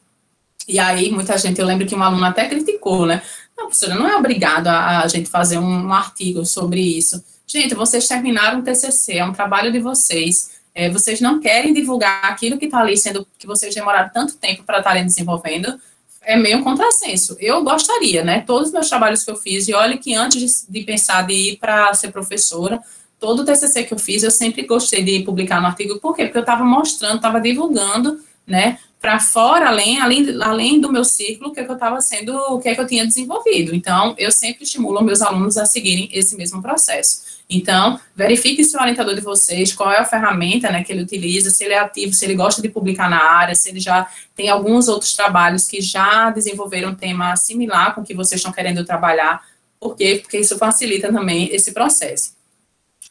e aí muita gente, eu lembro que um aluno até criticou, né? Não, professora, não é obrigado a gente fazer um artigo sobre isso. Gente, vocês terminaram o TCC, é um trabalho de vocês. Vocês não querem divulgar aquilo que está ali, sendo que vocês demoraram tanto tempo para estarem desenvolvendo, é meio um contrassenso. Eu gostaria, né, todos os meus trabalhos que eu fiz, e olha que antes de pensar de ir para ser professora, todo o TCC que eu fiz, eu sempre gostei de publicar no artigo, por quê? Porque eu estava mostrando, estava divulgando, né, para fora, além do meu círculo, o que eu estava sendo, o que eu tinha desenvolvido. Então, eu sempre estimulo meus alunos a seguirem esse mesmo processo. Então, verifique se o orientador de vocês, qual é a ferramenta, né, que ele utiliza, se ele é ativo, se ele gosta de publicar na área, se ele já tem alguns outros trabalhos que já desenvolveram um tema similar com o que vocês estão querendo trabalhar. Por quê? Porque isso facilita também esse processo.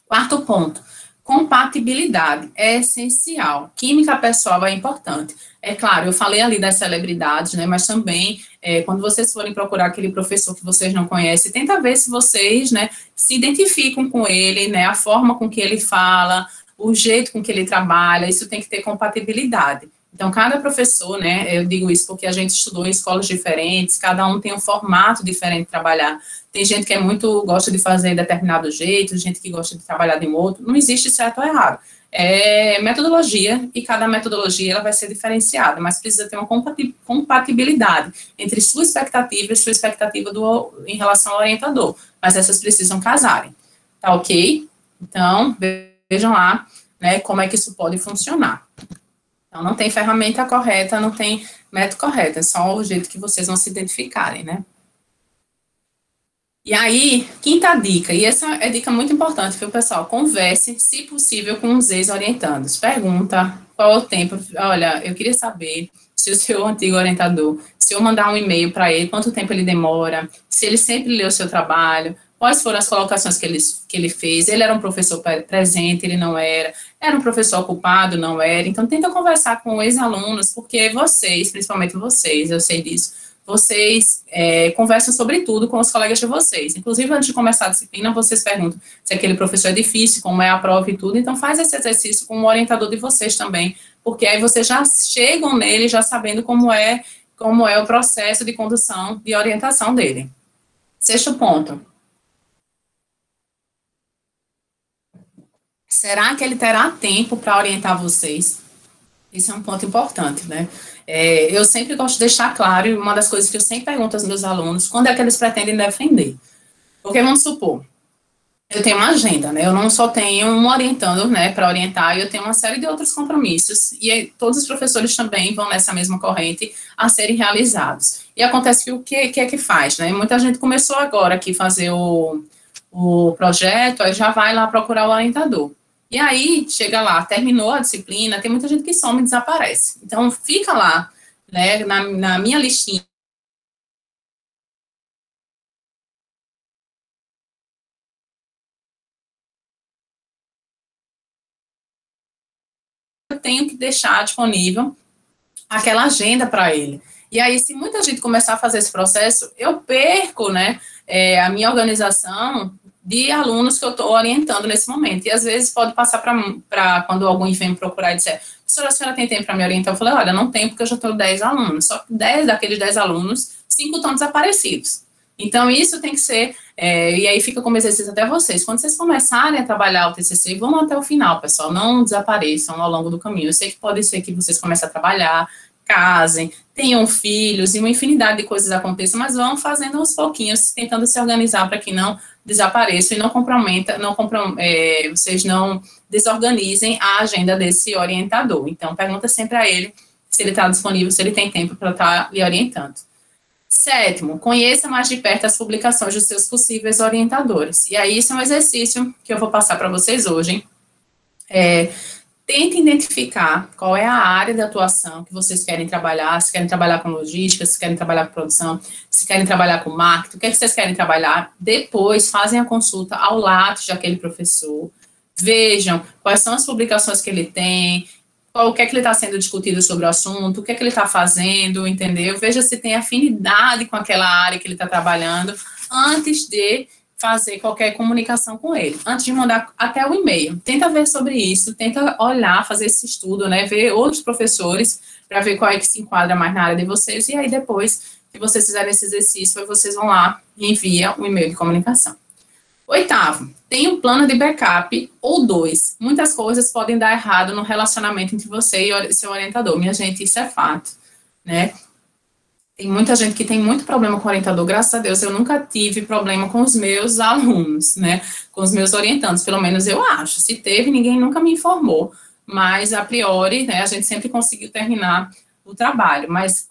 Quarto ponto, Compatibilidade é essencial. Química pessoal é importante. É claro, eu falei ali das celebridades, né, mas também, quando vocês forem procurar aquele professor que vocês não conhecem, tenta ver se vocês, né, se identificam com ele, né, a forma com que ele fala, o jeito com que ele trabalha, isso tem que ter compatibilidade. Então, cada professor, né, eu digo isso porque a gente estudou em escolas diferentes, cada um tem um formato diferente de trabalhar. Tem gente que gosta de fazer de determinado jeito, gente que gosta de trabalhar de um outro. Não existe certo ou errado. É metodologia, e cada metodologia ela vai ser diferenciada, mas precisa ter uma compatibilidade entre sua expectativa e sua expectativa em relação ao orientador. Mas essas precisam casarem. Tá ok? Então, vejam lá, né, como é que isso pode funcionar. Então, não tem ferramenta correta, não tem método correto, é só o jeito que vocês vão se identificarem, né? E aí, quinta dica, e essa é dica muito importante, viu, pessoal? Converse, se possível, com os ex-orientandos. Pergunta qual é o tempo. Olha, eu queria saber se o seu antigo orientador, se eu mandar um e-mail para ele, quanto tempo ele demora, se ele sempre leu o seu trabalho, quais foram as colocações que ele fez, ele era um professor presente, ele não era um professor ocupado, não era. Então, tenta conversar com ex-alunos, porque vocês, principalmente vocês, eu sei disso, vocês conversam sobre tudo com os colegas de vocês. Inclusive, antes de começar a disciplina, vocês perguntam se aquele professor é difícil, como é a prova e tudo. Então, faz esse exercício com o orientador de vocês também, porque aí vocês já chegam nele já sabendo como é o processo de condução e orientação dele. Sexto ponto. Será que ele terá tempo para orientar vocês? Isso é um ponto importante, né? Eu sempre gosto de deixar claro, e uma das coisas que eu sempre pergunto aos meus alunos, quando é que eles pretendem defender? Porque, vamos supor, eu tenho uma agenda, né? Eu não só tenho um orientando, né, para orientar, eu tenho uma série de outros compromissos, e todos os professores também vão nessa mesma corrente a serem realizados. E acontece que o que é que faz, né? Muita gente começou agora aqui fazer o projeto, aí já vai lá procurar o orientador. E aí, chega lá, terminou a disciplina, tem muita gente que some e desaparece. Então, fica lá, né, na minha listinha. Eu tenho que deixar disponível aquela agenda para ele. E aí, se muita gente começar a fazer esse processo, eu perco, né, a minha organização de alunos que eu estou orientando nesse momento. E, às vezes, pode passar para quando alguém vem me procurar e disser, professora, a senhora tem tempo para me orientar? Eu falei, olha, não tem, porque eu já tenho 10 alunos. Só que 10 daqueles 10 alunos, 5 estão desaparecidos. Então, isso tem que ser, e aí fica como exercício até vocês. Quando vocês começarem a trabalhar o TCC, vão até o final, pessoal, não desapareçam ao longo do caminho. Eu sei que pode ser que vocês comecem a trabalhar, casem, tenham filhos, e uma infinidade de coisas aconteçam, mas vão fazendo aos pouquinhos, tentando se organizar para que não desapareçam e vocês não desorganizem a agenda desse orientador. Então, pergunta sempre a ele se ele está disponível, se ele tem tempo para estar lhe orientando. Sétimo, conheça mais de perto as publicações dos seus possíveis orientadores. E aí, isso é um exercício que eu vou passar para vocês hoje. Tente identificar qual é a área de atuação que vocês querem trabalhar, se querem trabalhar com logística, se querem trabalhar com produção, se querem trabalhar com marketing, o que é que vocês querem trabalhar. Depois, fazem a consulta ao Lattes daquele professor, vejam quais são as publicações que ele tem, o que é que ele está sendo discutido sobre o assunto, o que é que ele está fazendo, entendeu? Veja se tem afinidade com aquela área que ele está trabalhando, antes de fazer qualquer comunicação com ele, antes de mandar até o e-mail. Tenta ver sobre isso, tenta olhar, fazer esse estudo, né, ver outros professores, para ver qual é que se enquadra mais na área de vocês, e aí depois que vocês fizerem esse exercício, vocês vão lá e enviam um e-mail de comunicação. Oitavo, tem um plano de backup ou 2. Muitas coisas podem dar errado no relacionamento entre você e seu orientador. Minha gente, isso é fato, né? Tem muita gente que tem muito problema com o orientador, graças a Deus eu nunca tive problema com os meus alunos, né, com os meus orientandos, pelo menos eu acho. Se teve, ninguém nunca me informou, mas a priori, né, a gente sempre conseguiu terminar o trabalho, mas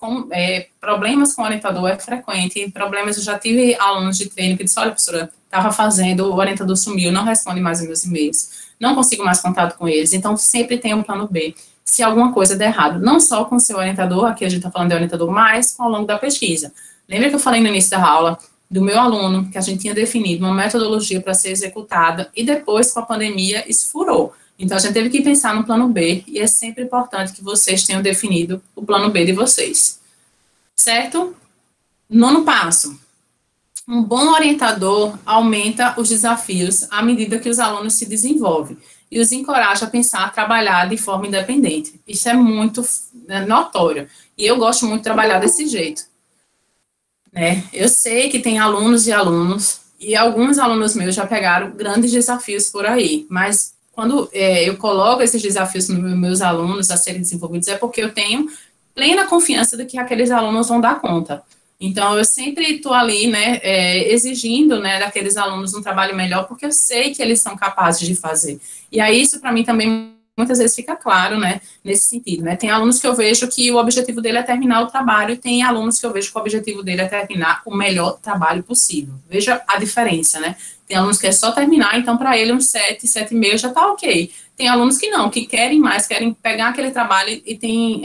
problemas com o orientador é frequente, problemas, eu já tive alunos de treino que disseram, olha, professora, estava fazendo, o orientador sumiu, não responde mais os meus e-mails, não consigo mais contato com eles, então sempre tem um plano B. Se alguma coisa der errado, não só com o seu orientador, aqui a gente está falando de orientador, mas ao longo da pesquisa. Lembra que eu falei no início da aula do meu aluno, que a gente tinha definido uma metodologia para ser executada, e depois, com a pandemia, isso furou. Então, a gente teve que pensar no plano B, e é sempre importante que vocês tenham definido o plano B de vocês. Certo? Nono passo. Um bom orientador aumenta os desafios à medida que os alunos se desenvolvem e os encoraja a pensar, a trabalhar de forma independente. Isso é muito notório. E eu gosto muito de trabalhar desse jeito. Né? Eu sei que tem alunos e alunos, e alguns alunos meus já pegaram grandes desafios por aí, mas quando eu coloco esses desafios nos meus alunos a serem desenvolvidos, é porque eu tenho plena confiança de que aqueles alunos vão dar conta. Então, eu sempre estou ali, né, exigindo, né, daqueles alunos um trabalho melhor, porque eu sei que eles são capazes de fazer. E aí, isso para mim também muitas vezes fica claro, né, nesse sentido, né, tem alunos que eu vejo que o objetivo dele é terminar o trabalho, e tem alunos que eu vejo que o objetivo dele é terminar o melhor trabalho possível. Veja a diferença, né, tem alunos que é só terminar, então para ele uns 7, 7,5 já está ok. Tem alunos que não, que querem mais, querem pegar aquele trabalho e tem...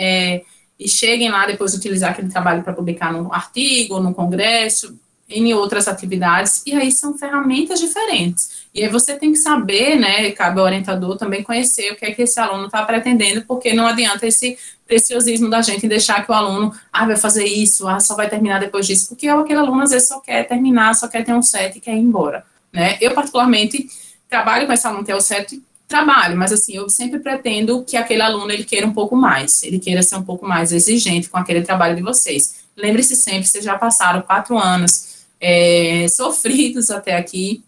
e cheguem lá depois de utilizar aquele trabalho para publicar num artigo, num congresso, em outras atividades, e aí são ferramentas diferentes. E aí você tem que saber, né, cabe ao orientador também conhecer o que é que esse aluno está pretendendo, porque não adianta esse preciosismo da gente em deixar que o aluno, vai fazer isso, só vai terminar depois disso, porque aquele aluno às vezes só quer terminar, só quer ter um 7 e quer ir embora, né. Eu, particularmente, trabalho com esse aluno que é o 7, trabalho, mas assim, eu sempre pretendo que aquele aluno, ele queira um pouco mais, ele queira ser um pouco mais exigente com aquele trabalho de vocês. Lembre-se sempre, vocês já passaram 4 anos sofridos até aqui,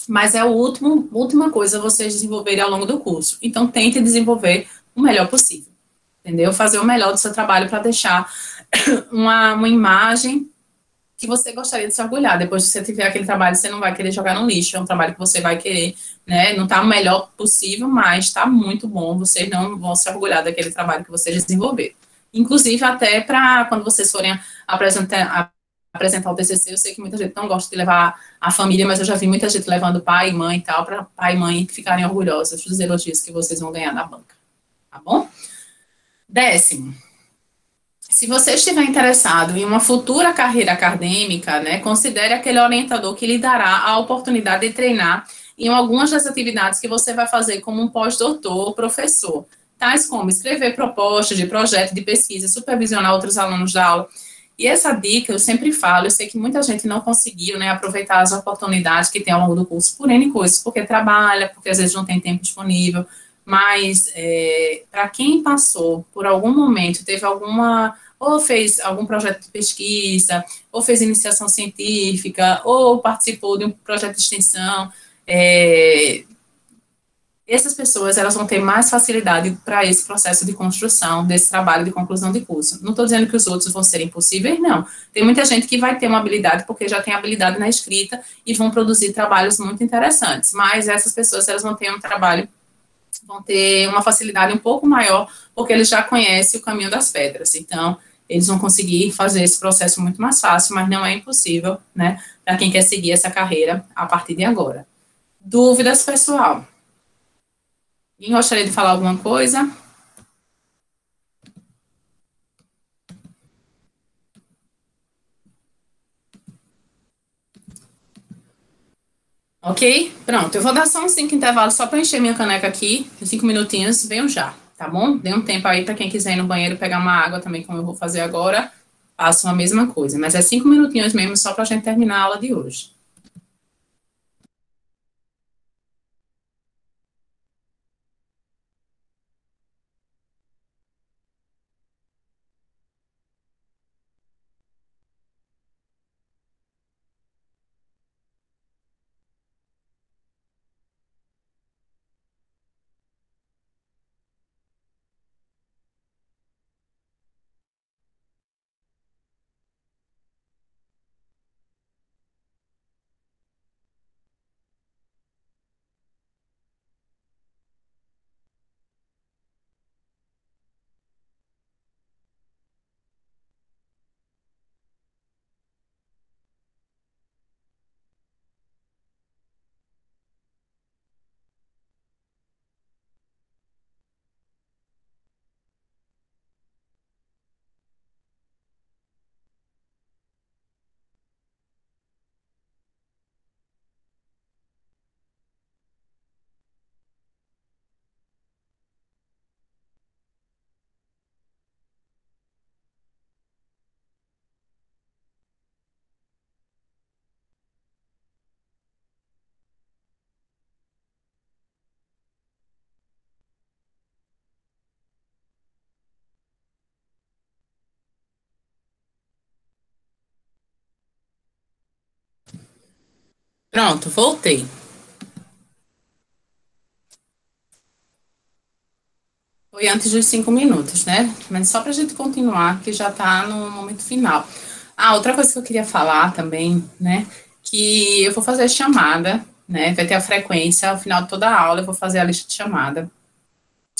mas é a última coisa vocês desenvolverem ao longo do curso. Então, tente desenvolver o melhor possível, entendeu? Fazer o melhor do seu trabalho para deixar uma imagem que você gostaria de se orgulhar. Depois que você tiver aquele trabalho, você não vai querer jogar no lixo, é um trabalho que você vai querer, né, não está o melhor possível, mas está muito bom, vocês não vão se orgulhar daquele trabalho que vocês desenvolveram. Inclusive, até para quando vocês forem apresentar o TCC, eu sei que muita gente não gosta de levar a família, mas eu já vi muita gente levando pai e mãe e tal, para pai e mãe ficarem orgulhosos dos elogios que vocês vão ganhar na banca. Tá bom? 10º. Se você estiver interessado em uma futura carreira acadêmica, né, considere aquele orientador que lhe dará a oportunidade de treinar em algumas das atividades que você vai fazer como um pós-doutor ou professor, tais como escrever propostas de projeto de pesquisa, supervisionar outros alunos da aula. E essa dica eu sempre falo, eu sei que muita gente não conseguiu, né, aproveitar as oportunidades que tem ao longo do curso por N coisas, porque trabalha, porque às vezes não tem tempo disponível, mas para quem passou por algum momento, teve alguma, ou fez algum projeto de pesquisa, ou fez iniciação científica, ou participou de um projeto de extensão, essas pessoas elas vão ter mais facilidade para esse processo de construção, desse trabalho de conclusão de curso. Não estou dizendo que os outros vão ser impossíveis, não. Tem muita gente que vai ter uma habilidade porque já tem habilidade na escrita e vão produzir trabalhos muito interessantes, mas essas pessoas elas vão ter um trabalho, vão ter uma facilidade um pouco maior, porque eles já conhecem o caminho das pedras. Então, eles vão conseguir fazer esse processo muito mais fácil, mas não é impossível, né, para quem quer seguir essa carreira a partir de agora. Dúvidas, pessoal? Alguém gostaria de falar alguma coisa? Ok? Pronto, eu vou dar só uns 5 intervalos só para encher minha caneca aqui, 5 minutinhos, venho já, tá bom? Dê um tempo aí para quem quiser ir no banheiro pegar uma água também, como eu vou fazer agora, façam a mesma coisa, mas é 5 minutinhos mesmo só para a gente terminar a aula de hoje. Pronto, voltei. Foi antes dos 5 minutos, né? Mas só para a gente continuar, que já está no momento final. Ah, outra coisa que eu queria falar também, né? Que eu vou fazer a chamada, né? Vai ter a frequência, ao final de toda a aula eu vou fazer a lista de chamada.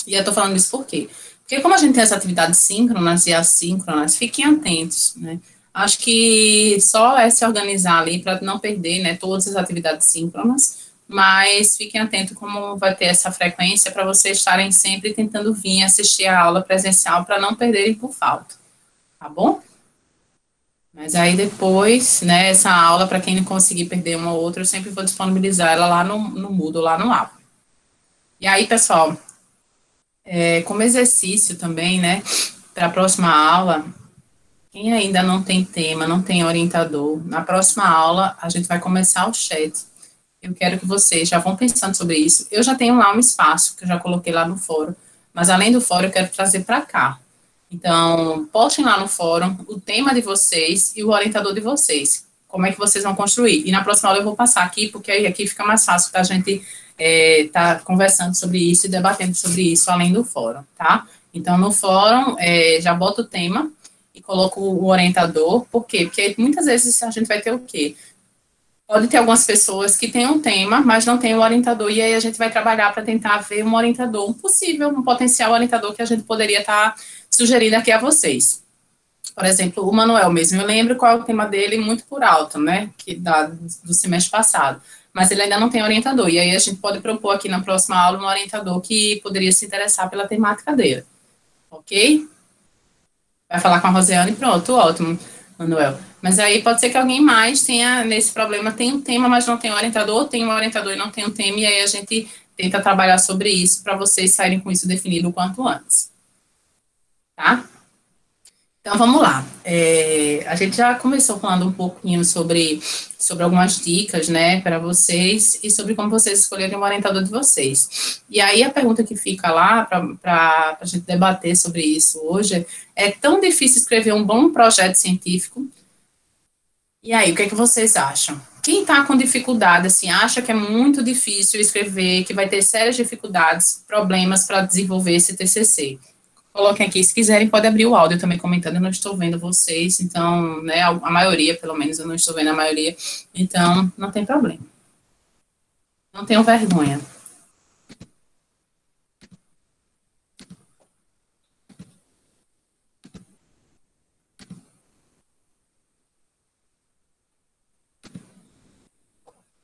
E eu tô falando isso por quê? Porque como a gente tem as atividades síncronas e assíncronas, fiquem atentos, né? Acho que só é se organizar ali para não perder, né, todas as atividades síncronas, mas fiquem atentos como vai ter essa frequência para vocês estarem sempre tentando vir assistir a aula presencial para não perderem por falta, tá bom? Mas aí depois, né, essa aula, para quem não conseguir perder uma ou outra, eu sempre vou disponibilizar ela lá no Moodle, lá no app. E aí, pessoal, como exercício também, né, para a próxima aula, quem ainda não tem tema, não tem orientador, na próxima aula a gente vai começar o chat. Eu quero que vocês já vão pensando sobre isso. Eu já tenho lá um espaço que eu já coloquei lá no fórum, mas além do fórum eu quero trazer para cá. Então, postem lá no fórum o tema de vocês e o orientador de vocês. Como é que vocês vão construir. E na próxima aula eu vou passar aqui, porque aí aqui fica mais fácil para a gente tá conversando sobre isso e debatendo sobre isso além do fórum, tá? Então, no fórum, já bota o tema e coloco o orientador. Por quê? Porque muitas vezes a gente vai ter o quê? Pode ter algumas pessoas que têm um tema, mas não tem o orientador, e aí a gente vai trabalhar para tentar ver um orientador, um possível, um potencial orientador que a gente poderia estar sugerindo aqui a vocês. Por exemplo, o Manuel mesmo, eu lembro qual é o tema dele muito por alto, né, do semestre passado, mas ele ainda não tem orientador, e aí a gente pode propor aqui na próxima aula um orientador que poderia se interessar pela temática dele, ok? Vai falar com a Rosiane, pronto, ótimo, Manuel. Mas aí pode ser que alguém mais tenha, nesse problema, tem um tema, mas não tem um orientador, ou tem um orientador e não tem um tema, e aí a gente tenta trabalhar sobre isso para vocês saírem com isso definido o quanto antes. Tá? Então, vamos lá. A gente já começou falando um pouquinho sobre algumas dicas, né, para vocês e sobre como vocês escolherem o orientador de vocês. E aí, a pergunta que fica lá para a gente debater sobre isso hoje é tão difícil escrever um bom projeto científico? E aí, o que é que vocês acham? Quem está com dificuldade, assim, acha que é muito difícil escrever, que vai ter sérias dificuldades, problemas para desenvolver esse TCC? Coloquem aqui, se quiserem, pode abrir o áudio também comentando, eu não estou vendo vocês, então, né, a maioria, pelo menos, eu não estou vendo a maioria, então, não tem problema. Não tenham vergonha.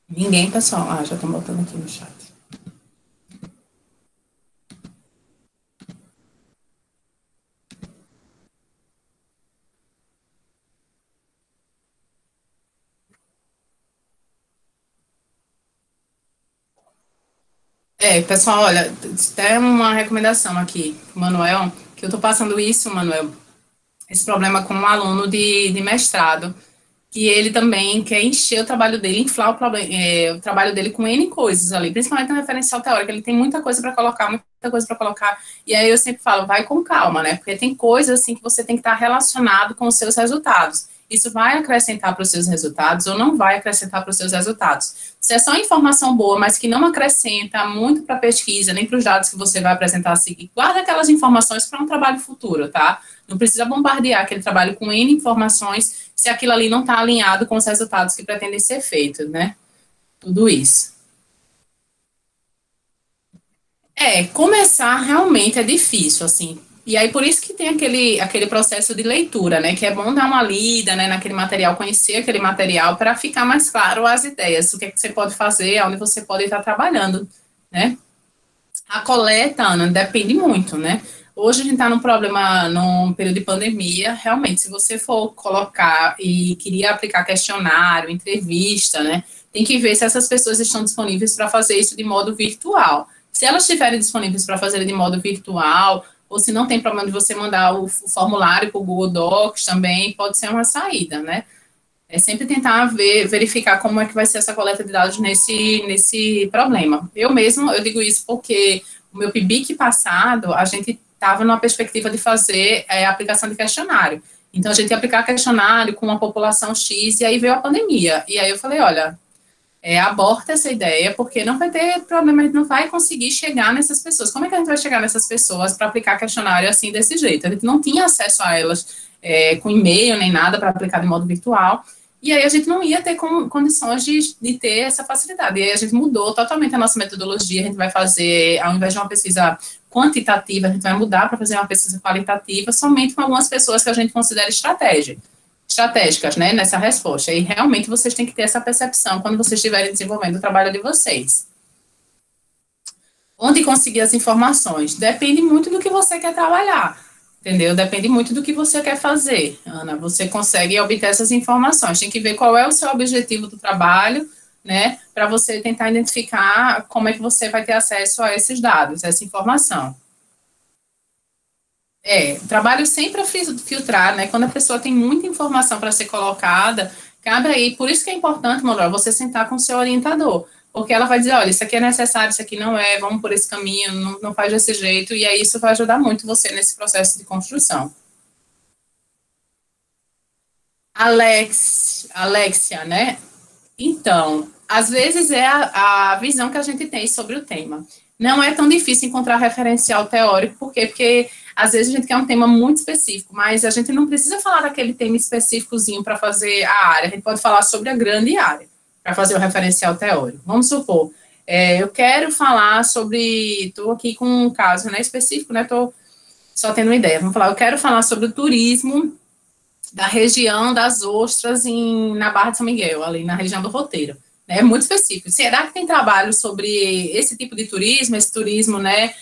Ninguém, pessoal. Ah, já estão botando aqui no chat. Pessoal, olha, tem uma recomendação aqui, Manuel, que eu estou passando isso, Manuel, esse problema com um aluno de mestrado, que ele também quer encher o trabalho dele, inflar o trabalho dele com N coisas ali, principalmente na referencial teórica, ele tem muita coisa para colocar, e aí eu sempre falo, vai com calma, né, porque tem coisas assim que você tem que estar relacionado com os seus resultados. Isso vai acrescentar para os seus resultados ou não vai acrescentar para os seus resultados. Se é só informação boa, mas que não acrescenta muito para a pesquisa, nem para os dados que você vai apresentar a seguir, guarda aquelas informações para um trabalho futuro, tá? Não precisa bombardear aquele trabalho com N informações se aquilo ali não está alinhado com os resultados que pretendem ser feitos, né? Tudo isso. Começar realmente é difícil, assim. E aí, por isso que tem aquele processo de leitura, né? Que é bom dar uma lida, né, naquele material, conhecer aquele material para ficar mais claro as ideias, o que é que você pode fazer, onde você pode estar trabalhando, né? A coleta, Ana, depende muito, né? Hoje a gente está num problema, num período de pandemia, realmente, se você for colocar e queria aplicar questionário, entrevista, né? Tem que ver se essas pessoas estão disponíveis para fazer isso de modo virtual. Se elas estiverem disponíveis para fazer de modo virtual, ou se não tem problema de você mandar o formulário para o Google Docs também, pode ser uma saída, né? É sempre tentar verificar como é que vai ser essa coleta de dados nesse problema. Eu digo isso porque o meu PIBIC passado, a gente estava numa perspectiva de fazer a aplicação de questionário. Então, a gente ia aplicar questionário com uma população X, e aí veio a pandemia. E aí eu falei, olha, aborta essa ideia, porque não vai ter problema, a gente não vai conseguir chegar nessas pessoas. Como é que a gente vai chegar nessas pessoas para aplicar questionário assim, desse jeito? A gente não tinha acesso a elas com e-mail nem nada para aplicar de modo virtual, e aí a gente não ia ter condições de ter essa facilidade. E aí a gente mudou totalmente a nossa metodologia, a gente vai fazer, ao invés de uma pesquisa quantitativa, a gente vai mudar para fazer uma pesquisa qualitativa, somente com algumas pessoas que a gente considera estratégicas, né, nessa resposta. E realmente vocês têm que ter essa percepção quando vocês estiverem desenvolvendo o trabalho de vocês. Onde conseguir as informações? Depende muito do que você quer trabalhar, entendeu? Depende muito do que você quer fazer, Ana. Você consegue obter essas informações. Tem que ver qual é o seu objetivo do trabalho, né, para você tentar identificar como é que você vai ter acesso a esses dados, a essa informação. O trabalho sempre é filtrar, né? Quando a pessoa tem muita informação para ser colocada, cabe aí, por isso que é importante, Manuel, você sentar com o seu orientador, porque ela vai dizer, olha, isso aqui é necessário, isso aqui não é, vamos por esse caminho, não faz desse jeito, e aí isso vai ajudar muito você nesse processo de construção. Alexia, né? Então, às vezes é a visão que a gente tem sobre o tema. Não é tão difícil encontrar referencial teórico, por quê? Porque às vezes a gente quer um tema muito específico, mas a gente não precisa falar daquele tema específicozinho para fazer a área, a gente pode falar sobre a grande área, para fazer o referencial teórico. Vamos supor, eu quero falar sobre, estou aqui com um caso, né, específico, né, estou só tendo uma ideia, vamos falar, eu quero falar sobre o turismo da região das ostras na Barra de São Miguel, ali na região do Roteiro. É muito específico. Será que tem trabalho sobre esse tipo de turismo, esse turismo, né,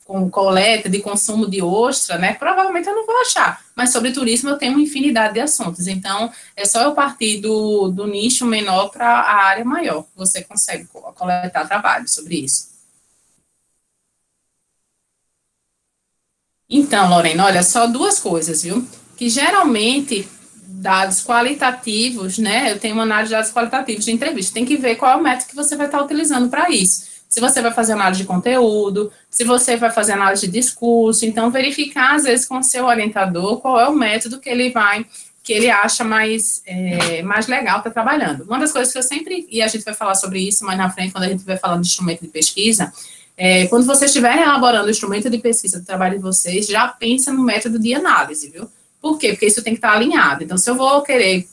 com coleta, de consumo de ostra, né, provavelmente eu não vou achar, mas sobre turismo eu tenho uma infinidade de assuntos, então é só eu partir do nicho menor para a área maior, você consegue coletar trabalho sobre isso. Então, Lorena, olha, só duas coisas, viu? Que geralmente dados qualitativos, né? Eu tenho uma análise de dados qualitativos de entrevista. Tem que ver qual é o método que você vai estar utilizando para isso. Se você vai fazer análise de conteúdo, se você vai fazer análise de discurso, então verificar às vezes com o seu orientador qual é o método que ele acha mais legal estar trabalhando. Uma das coisas que eu sempre, e a gente vai falar sobre isso mais na frente, quando a gente vai falando de instrumento de pesquisa, quando vocês estiverem elaborando o instrumento de pesquisa do trabalho de vocês, já pensa no método de análise, viu? Por quê? Porque isso tem que estar alinhado. Então, se eu vou querer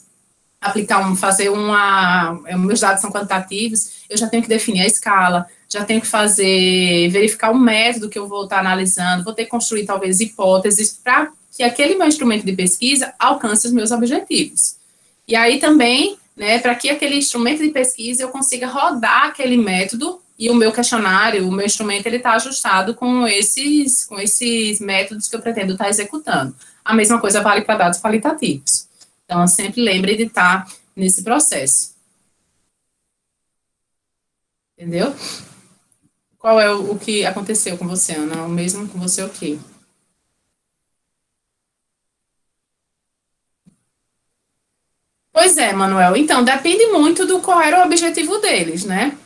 meus dados são quantitativos, eu já tenho que definir a escala, já tenho que verificar o método que eu vou estar analisando, vou ter que construir, talvez, hipóteses para que aquele meu instrumento de pesquisa alcance os meus objetivos. E aí também, né, para que aquele instrumento de pesquisa eu consiga rodar aquele método e o meu questionário, o meu instrumento, ele está ajustado com esses métodos que eu pretendo estar executando. A mesma coisa vale para dados qualitativos. Então, sempre lembre de estar nesse processo. Entendeu? Qual é o que aconteceu com você, Ana? O mesmo com você o quê? Pois é, Manuel. Então, depende muito do qual era o objetivo deles, né?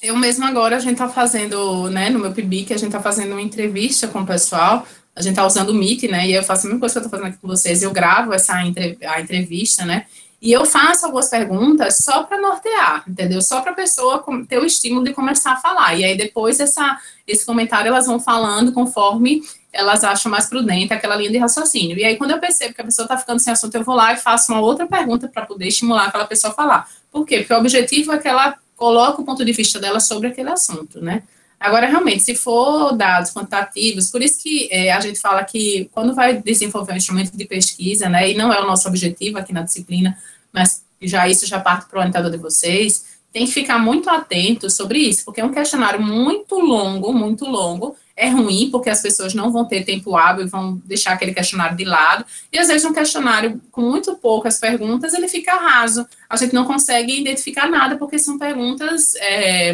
Eu mesmo agora, a gente está fazendo, né, no meu PIBIC, a gente está fazendo uma entrevista com o pessoal, a gente está usando o Meet, né, e eu faço a mesma coisa que eu estou fazendo aqui com vocês, eu gravo a entrevista, né, e eu faço algumas perguntas só para nortear, entendeu? Só para a pessoa ter o estímulo de começar a falar, e aí depois esse comentário elas vão falando conforme elas acham mais prudente aquela linha de raciocínio. E aí, quando eu percebo que a pessoa está ficando sem assunto, eu vou lá e faço uma outra pergunta para poder estimular aquela pessoa a falar. Por quê? Porque o objetivo é que ela coloque o ponto de vista dela sobre aquele assunto, né? Agora, realmente, se for dados quantitativos, por isso que a gente fala que quando vai desenvolver um instrumento de pesquisa, né, e não é o nosso objetivo aqui na disciplina, mas isso já parte para o orientador de vocês, tem que ficar muito atento sobre isso, porque é um questionário muito longo, é ruim, porque as pessoas não vão ter tempo hábil e vão deixar aquele questionário de lado, e às vezes um questionário com muito poucas perguntas, ele fica raso, a gente não consegue identificar nada, porque são perguntas,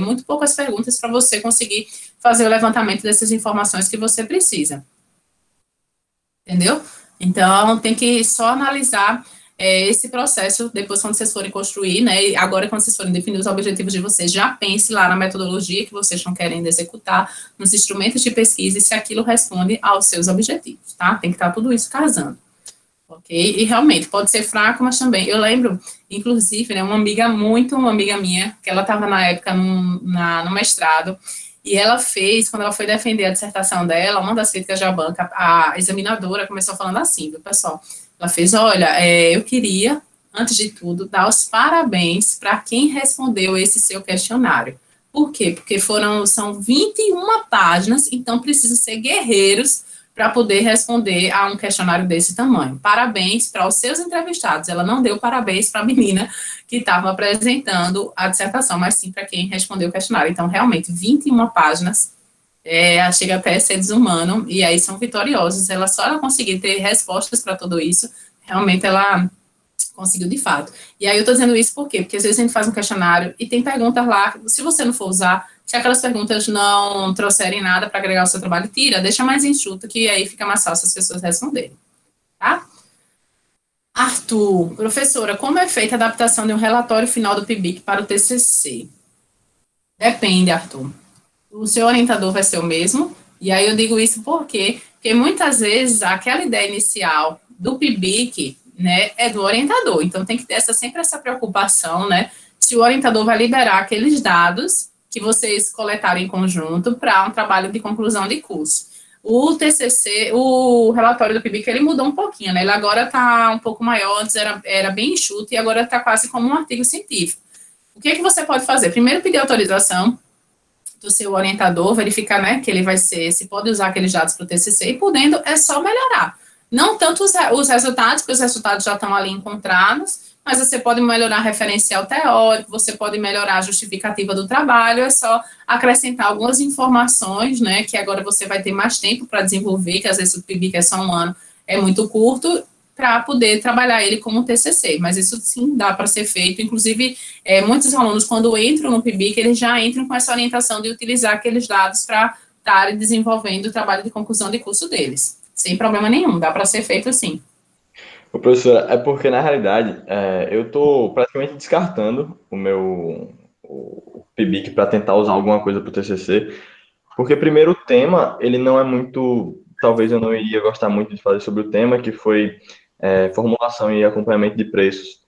muito poucas perguntas para você conseguir fazer o levantamento dessas informações que você precisa. Entendeu? Então, tem que só analisar esse processo, depois quando vocês forem construir, né, e agora quando vocês forem definir os objetivos de vocês, já pense lá na metodologia que vocês estão querendo executar, nos instrumentos de pesquisa, e se aquilo responde aos seus objetivos, tá? Tem que estar tudo isso casando. ok? E realmente pode ser fraco, mas também. Eu lembro, inclusive, né, uma amiga minha, que ela estava na época no mestrado, e ela fez, quando ela foi defender a dissertação dela, uma das críticas da banca, a examinadora começou falando assim, viu, pessoal? Ela fez: olha, eu queria, antes de tudo, dar os parabéns para quem respondeu esse seu questionário. Por quê? Porque são 21 páginas, então precisam ser guerreiros para poder responder a um questionário desse tamanho. Parabéns para os seus entrevistados. Ela não deu parabéns para a menina que estava apresentando a dissertação, mas sim para quem respondeu o questionário. Então, realmente, 21 páginas, chega até a ser desumano, e aí são vitoriosos. Ela conseguir ter respostas para tudo isso, realmente ela conseguiu de fato. E aí eu estou dizendo isso por quê? Porque às vezes a gente faz um questionário e tem perguntas lá, se você não for usar, se aquelas perguntas não trouxerem nada para agregar ao seu trabalho, tira, deixa mais enxuto, que aí fica mais fácil as pessoas responderem, tá? Arthur, professora, como é feita a adaptação de um relatório final do PIBIC para o TCC? Depende, Arthur. O seu orientador vai ser o mesmo, e aí eu digo isso porque muitas vezes aquela ideia inicial do PIBIC, né, é do orientador, então tem que ter sempre essa preocupação, né, se o orientador vai liberar aqueles dados que vocês coletaram em conjunto para um trabalho de conclusão de curso. O TCC, o relatório do PIBIC, ele mudou um pouquinho, né, ele agora está um pouco maior, antes era bem enxuto e agora está quase como um artigo científico. O que você pode fazer? Primeiro, pedir autorização do seu orientador, verificar, né, que ele vai se pode usar aqueles dados para o TCC, e podendo, é só melhorar. Não tanto os resultados, porque os resultados já estão ali encontrados, mas você pode melhorar referencial teórico, você pode melhorar a justificativa do trabalho, é só acrescentar algumas informações, né, que agora você vai ter mais tempo para desenvolver, que às vezes o PIBIC é só um ano, é muito curto, para poder trabalhar ele como TCC, mas isso sim dá para ser feito, inclusive muitos alunos quando entram no PIBIC, eles já entram com essa orientação de utilizar aqueles dados para estarem desenvolvendo o trabalho de conclusão de curso deles, sem problema nenhum, dá para ser feito sim. Ô, professora, é porque na realidade eu estou praticamente descartando o PIBIC para tentar usar alguma coisa para o TCC, porque primeiro o tema, ele não é muito, talvez eu não iria gostar muito de fazer sobre o tema, que foi formulação e acompanhamento de preços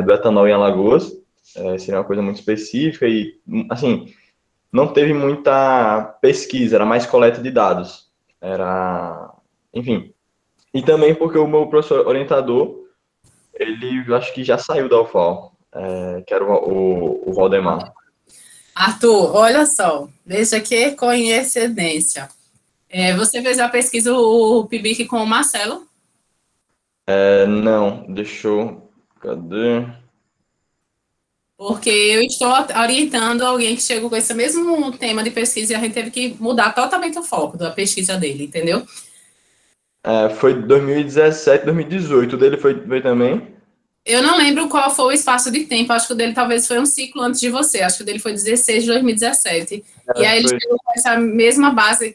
do etanol em Alagoas, seria uma coisa muito específica e, assim, não teve muita pesquisa, era mais coleta de dados, enfim. E também porque o meu professor orientador, ele acho que já saiu da UFAL, que era o Valdemar. Arthur, olha só, veja que coincidência. Você fez a pesquisa, o PIBIC com o Marcelo? Não, cadê? Porque eu estou orientando alguém que chegou com esse mesmo tema de pesquisa e a gente teve que mudar totalmente o foco da pesquisa dele, entendeu? Foi 2017, 2018, o dele foi também? Eu não lembro qual foi o espaço de tempo, acho que o dele talvez foi um ciclo antes de você, acho que o dele foi 16 de 2017. E aí ele chegou com essa mesma base,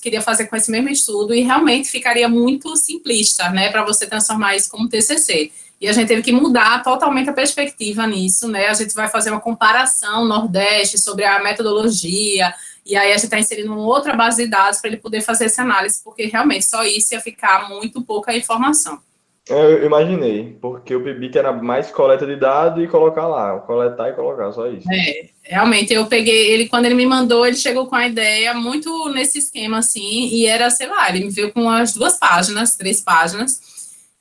queria fazer com esse mesmo estudo, e realmente ficaria muito simplista, né, para você transformar isso como TCC. E a gente teve que mudar totalmente a perspectiva nisso, né, a gente vai fazer uma comparação Nordeste sobre a metodologia, e aí a gente está inserindo uma outra base de dados para ele poder fazer essa análise, porque realmente só isso ia ficar muito pouca informação. Eu imaginei, porque o PIBIC era mais coleta de dados e colocar lá, coletar e colocar, só isso. Realmente, eu peguei ele, quando ele me mandou, ele chegou com a ideia muito nesse esquema, assim, e era, sei lá, ele me veio com as 2 páginas, 3 páginas,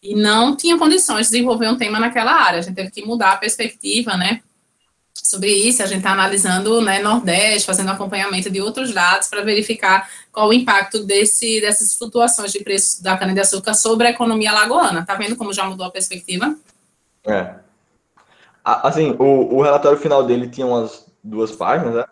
e não tinha condições de desenvolver um tema naquela área, a gente teve que mudar a perspectiva, né, sobre isso, a gente está analisando, né, Nordeste, fazendo acompanhamento de outros dados para verificar qual o impacto dessas flutuações de preços da cana-de-açúcar sobre a economia alagoana. Tá vendo como já mudou a perspectiva? Assim, o relatório final dele tinha umas 2 páginas, né?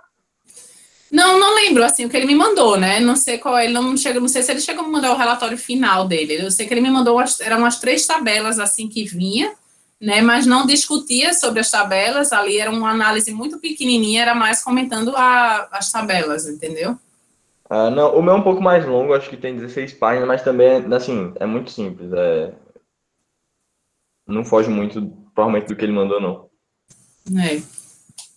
Não lembro, assim, o que ele me mandou, né? Não sei qual, ele não chega, não sei se ele chegou a me mandar o relatório final dele. Eu sei que ele me mandou, eram umas 3 tabelas, assim, que vinha, né? Mas não discutia sobre as tabelas, ali era uma análise muito pequenininha, era mais comentando as tabelas, entendeu? Não, o meu é um pouco mais longo, acho que tem 16 páginas, mas também, assim, é muito simples, não foge muito, provavelmente, do que ele mandou, não.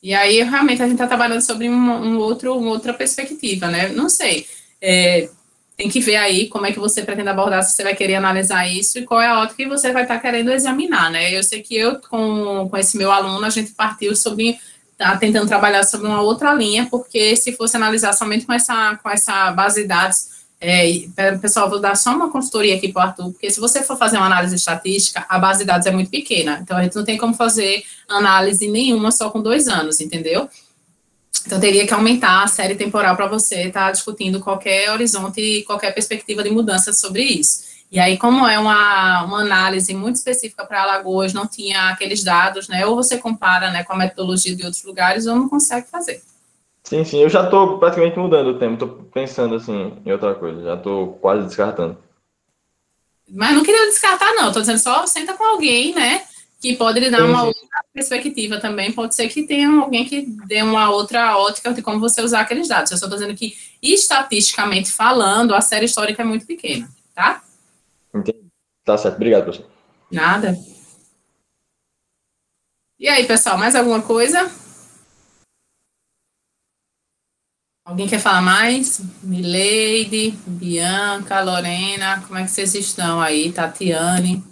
E aí, realmente, a gente está trabalhando sobre uma outra perspectiva, né? Não sei. tem que ver aí como é que você pretende abordar, se você vai querer analisar isso e qual é a ótica que você vai estar querendo examinar, né? Eu sei que eu, com esse meu aluno, a gente partiu sobre, tá tentando trabalhar sobre uma outra linha, porque se fosse analisar somente com essa base de dados, pessoal, vou dar só uma consultoria aqui para o Arthur, porque se você for fazer uma análise estatística, a base de dados é muito pequena, então a gente não tem como fazer análise nenhuma só com 2 anos, entendeu? Então, teria que aumentar a série temporal para você estar discutindo qualquer horizonte, qualquer perspectiva de mudança sobre isso. E aí, como é uma análise muito específica para Alagoas, não tinha aqueles dados, né? Ou você compara, né, com a metodologia de outros lugares, ou não consegue fazer. Sim, sim, eu já estou praticamente mudando o tema, estou pensando assim em outra coisa, já estou quase descartando. Mas não queria descartar, não. Estou dizendo só senta com alguém, né? Que pode lhe dar uma outra perspectiva também. Pode ser que tenha alguém que dê uma outra ótica de como você usar aqueles dados. Eu só estou dizendo que, estatisticamente falando, a série histórica é muito pequena, tá? Entendi. Tá certo, obrigado, professor. Nada. E aí, pessoal, mais alguma coisa? Alguém quer falar mais? Mileide, Bianca, Lorena, como é que vocês estão aí? Tatiane?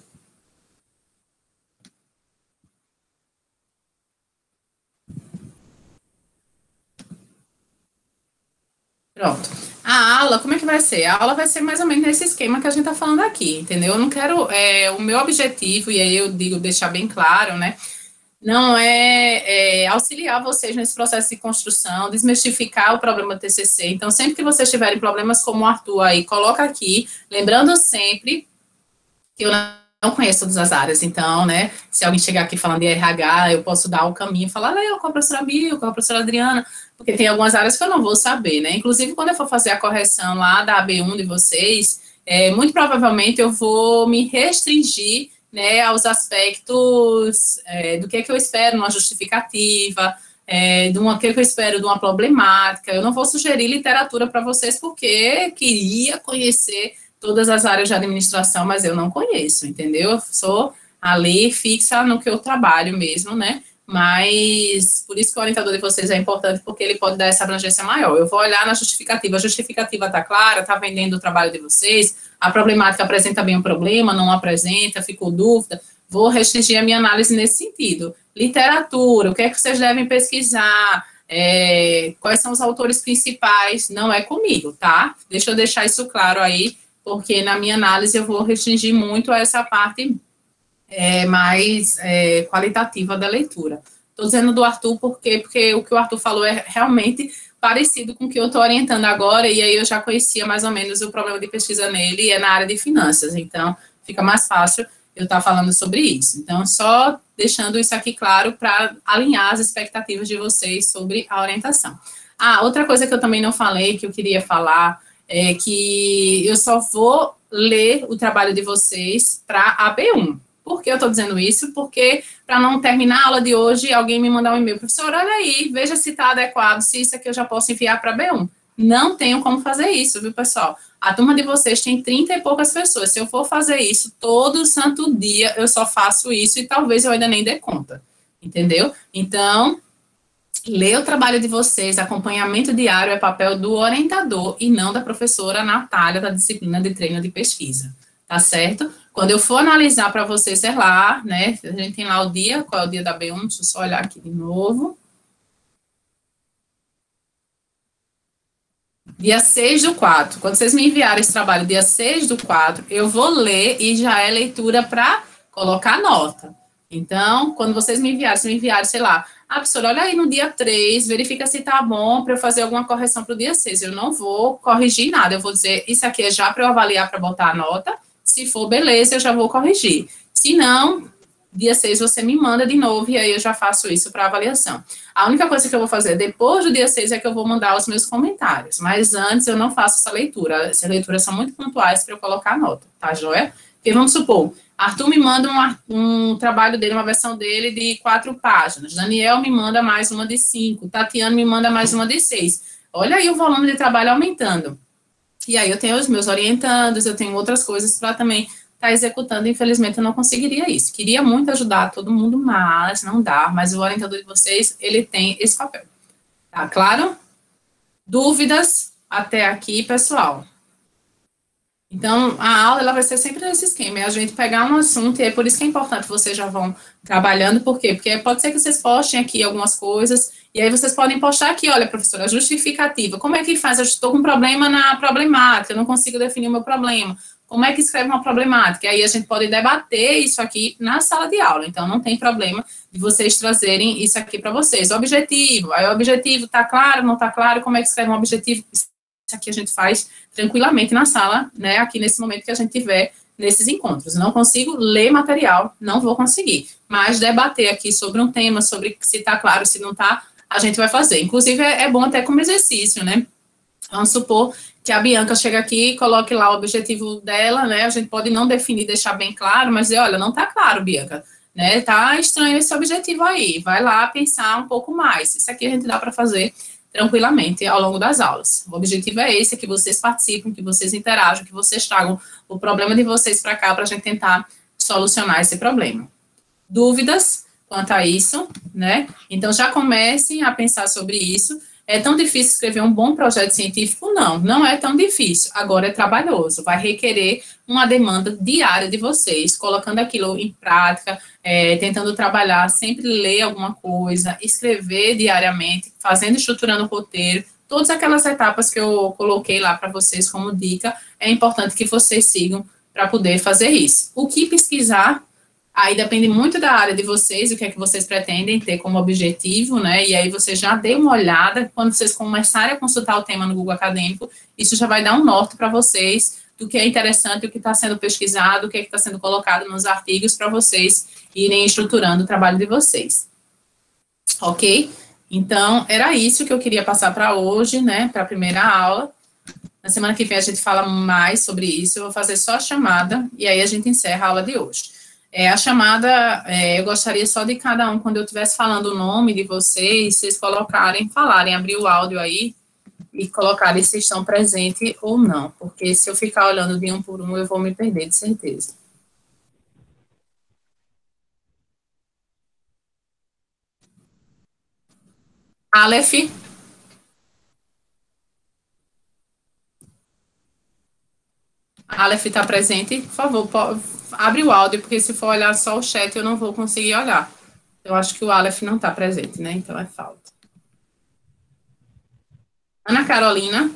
Pronto. A aula, como é que vai ser? A aula vai ser mais ou menos nesse esquema que a gente está falando aqui, entendeu? Eu não quero, o meu objetivo, e aí eu digo, deixar bem claro, né? Não auxiliar vocês nesse processo de construção, desmistificar o problema do TCC. Então, sempre que vocês tiverem problemas como o Arthur aí, coloca aqui, lembrando sempre que eu não conheço todas as áreas, então, né, se alguém chegar aqui falando de RH, eu posso dar o caminho, falar, com a professora Bia, com a professora Adriana, porque tem algumas áreas que eu não vou saber, né, inclusive quando eu for fazer a correção lá da AB1 de vocês, muito provavelmente eu vou me restringir, né, aos aspectos do que eu espero numa justificativa, do que eu espero de uma problemática. Eu não vou sugerir literatura para vocês porque queria conhecer todas as áreas de administração, mas eu não conheço, entendeu? Eu sou ali fixa no que eu trabalho mesmo, né? Mas por isso que o orientador de vocês é importante, porque ele pode dar essa abrangência maior. Eu vou olhar na justificativa. A justificativa está clara, está vendendo o trabalho de vocês, a problemática apresenta bem o problema, não apresenta, ficou dúvida. Vou restringir a minha análise nesse sentido. Literatura, o que é que vocês devem pesquisar? Quais são os autores principais? Não é comigo, tá? Deixa eu deixar isso claro aí, porque na minha análise eu vou restringir muito a essa parte mais qualitativa da leitura. Estou dizendo do Arthur porque o que o Arthur falou é realmente parecido com o que eu estou orientando agora, e aí eu já conhecia mais ou menos o problema de pesquisa nele, e é na área de finanças, então fica mais fácil eu estar falando sobre isso. Então, só deixando isso aqui claro para alinhar as expectativas de vocês sobre a orientação. Outra coisa que eu também não falei, que eu queria falar, é que eu só vou ler o trabalho de vocês para a B1. Por que eu estou dizendo isso? Porque, para não terminar a aula de hoje, alguém me mandar um e-mail, professor, olha aí, veja se está adequado, se isso aqui eu já posso enviar para a B1. Não tenho como fazer isso, viu, pessoal? A turma de vocês tem 30 e poucas pessoas. Se eu for fazer isso todo santo dia, eu só faço isso e talvez eu ainda nem dê conta, entendeu? Então, ler o trabalho de vocês, acompanhamento diário é papel do orientador e não da professora Natália, da disciplina de treino de pesquisa, tá certo? Quando eu for analisar para vocês, sei lá, né, a gente tem lá o dia, qual é o dia da B1, deixa eu só olhar aqui de novo. Dia 6/4, quando vocês me enviarem esse trabalho, dia 6/4, eu vou ler e já é leitura para colocar nota. Então, quando vocês me enviarem, se me enviarem, sei lá, professora, olha aí no dia 3, verifica se tá bom para eu fazer alguma correção para o dia 6. Eu não vou corrigir nada, eu vou dizer, isso aqui é já para eu avaliar para botar a nota. Se for, beleza, eu já vou corrigir. Se não, dia 6 você me manda de novo e aí eu já faço isso para avaliação. A única coisa que eu vou fazer depois do dia 6 é que eu vou mandar os meus comentários, mas antes eu não faço essa leitura. Essas leituras são muito pontuais para eu colocar a nota, tá, joia? Porque vamos supor, Arthur me manda um trabalho dele, uma versão dele de 4 páginas, Daniel me manda mais uma de 5, Tatiana me manda mais uma de 6. Olha aí o volume de trabalho aumentando. E aí eu tenho os meus orientandos, eu tenho outras coisas para também estar executando. Infelizmente, eu não conseguiria isso. Queria muito ajudar todo mundo, mas não dá. Mas o orientador de vocês, ele tem esse papel. Tá claro? Dúvidas até aqui, pessoal? Então, a aula ela vai ser sempre nesse esquema, é a gente pegar um assunto, e é por isso que é importante vocês já vão trabalhando, por quê? Porque pode ser que vocês postem aqui algumas coisas, e aí vocês podem postar aqui, olha, professora, justificativa, como é que faz? Eu estou com um problema na problemática, eu não consigo definir o meu problema, como é que escreve uma problemática? E aí a gente pode debater isso aqui na sala de aula, então não tem problema de vocês trazerem isso aqui para vocês. O objetivo, aí o objetivo está claro, não está claro, como é que escreve um objetivo? Isso aqui a gente faz tranquilamente na sala, né, aqui nesse momento que a gente tiver nesses encontros. Não consigo ler material, não vou conseguir, mas debater aqui sobre um tema, sobre se está claro, se não está, a gente vai fazer. Inclusive, é bom até como exercício, né? Vamos supor que a Bianca chega aqui e coloque lá o objetivo dela, né? A gente pode não definir, deixar bem claro, mas dizer, olha, não está claro, Bianca, né? Tá estranho esse objetivo aí. Vai lá pensar um pouco mais. Isso aqui a gente dá para fazer tranquilamente ao longo das aulas. O objetivo é esse, é que vocês participem, que vocês interajam, que vocês tragam o problema de vocês para cá para a gente tentar solucionar esse problema. Dúvidas quanto a isso, né? Então já comecem a pensar sobre isso. É tão difícil escrever um bom projeto científico? Não, não é tão difícil. Agora é trabalhoso, vai requerer uma demanda diária de vocês, colocando aquilo em prática, tentando trabalhar, sempre ler alguma coisa, escrever diariamente, fazendo, estruturando o roteiro, todas aquelas etapas que eu coloquei lá para vocês como dica, é importante que vocês sigam para poder fazer isso. O que pesquisar? Aí depende muito da área de vocês, o que é que vocês pretendem ter como objetivo, né? E aí você já dê uma olhada, quando vocês começarem a consultar o tema no Google Acadêmico, isso já vai dar um norte para vocês do que é interessante, o que está sendo pesquisado, o que é que está sendo colocado nos artigos para vocês irem estruturando o trabalho de vocês. Ok? Então, era isso que eu queria passar para hoje, né? Para a primeira aula. Na semana que vem a gente fala mais sobre isso, eu vou fazer só a chamada e aí a gente encerra a aula de hoje. A chamada, eu gostaria só de cada um, quando eu estivesse falando o nome de vocês colocarem, falarem, abrir o áudio aí e colocarem se estão presentes ou não, porque se eu ficar olhando de um por um, eu vou me perder, de certeza. Aleph. Aleph está presente? Por favor, abre o áudio, porque se for olhar só o chat, eu não vou conseguir olhar. Eu acho que o Aleph não está presente, né? Então é falta. Ana Carolina.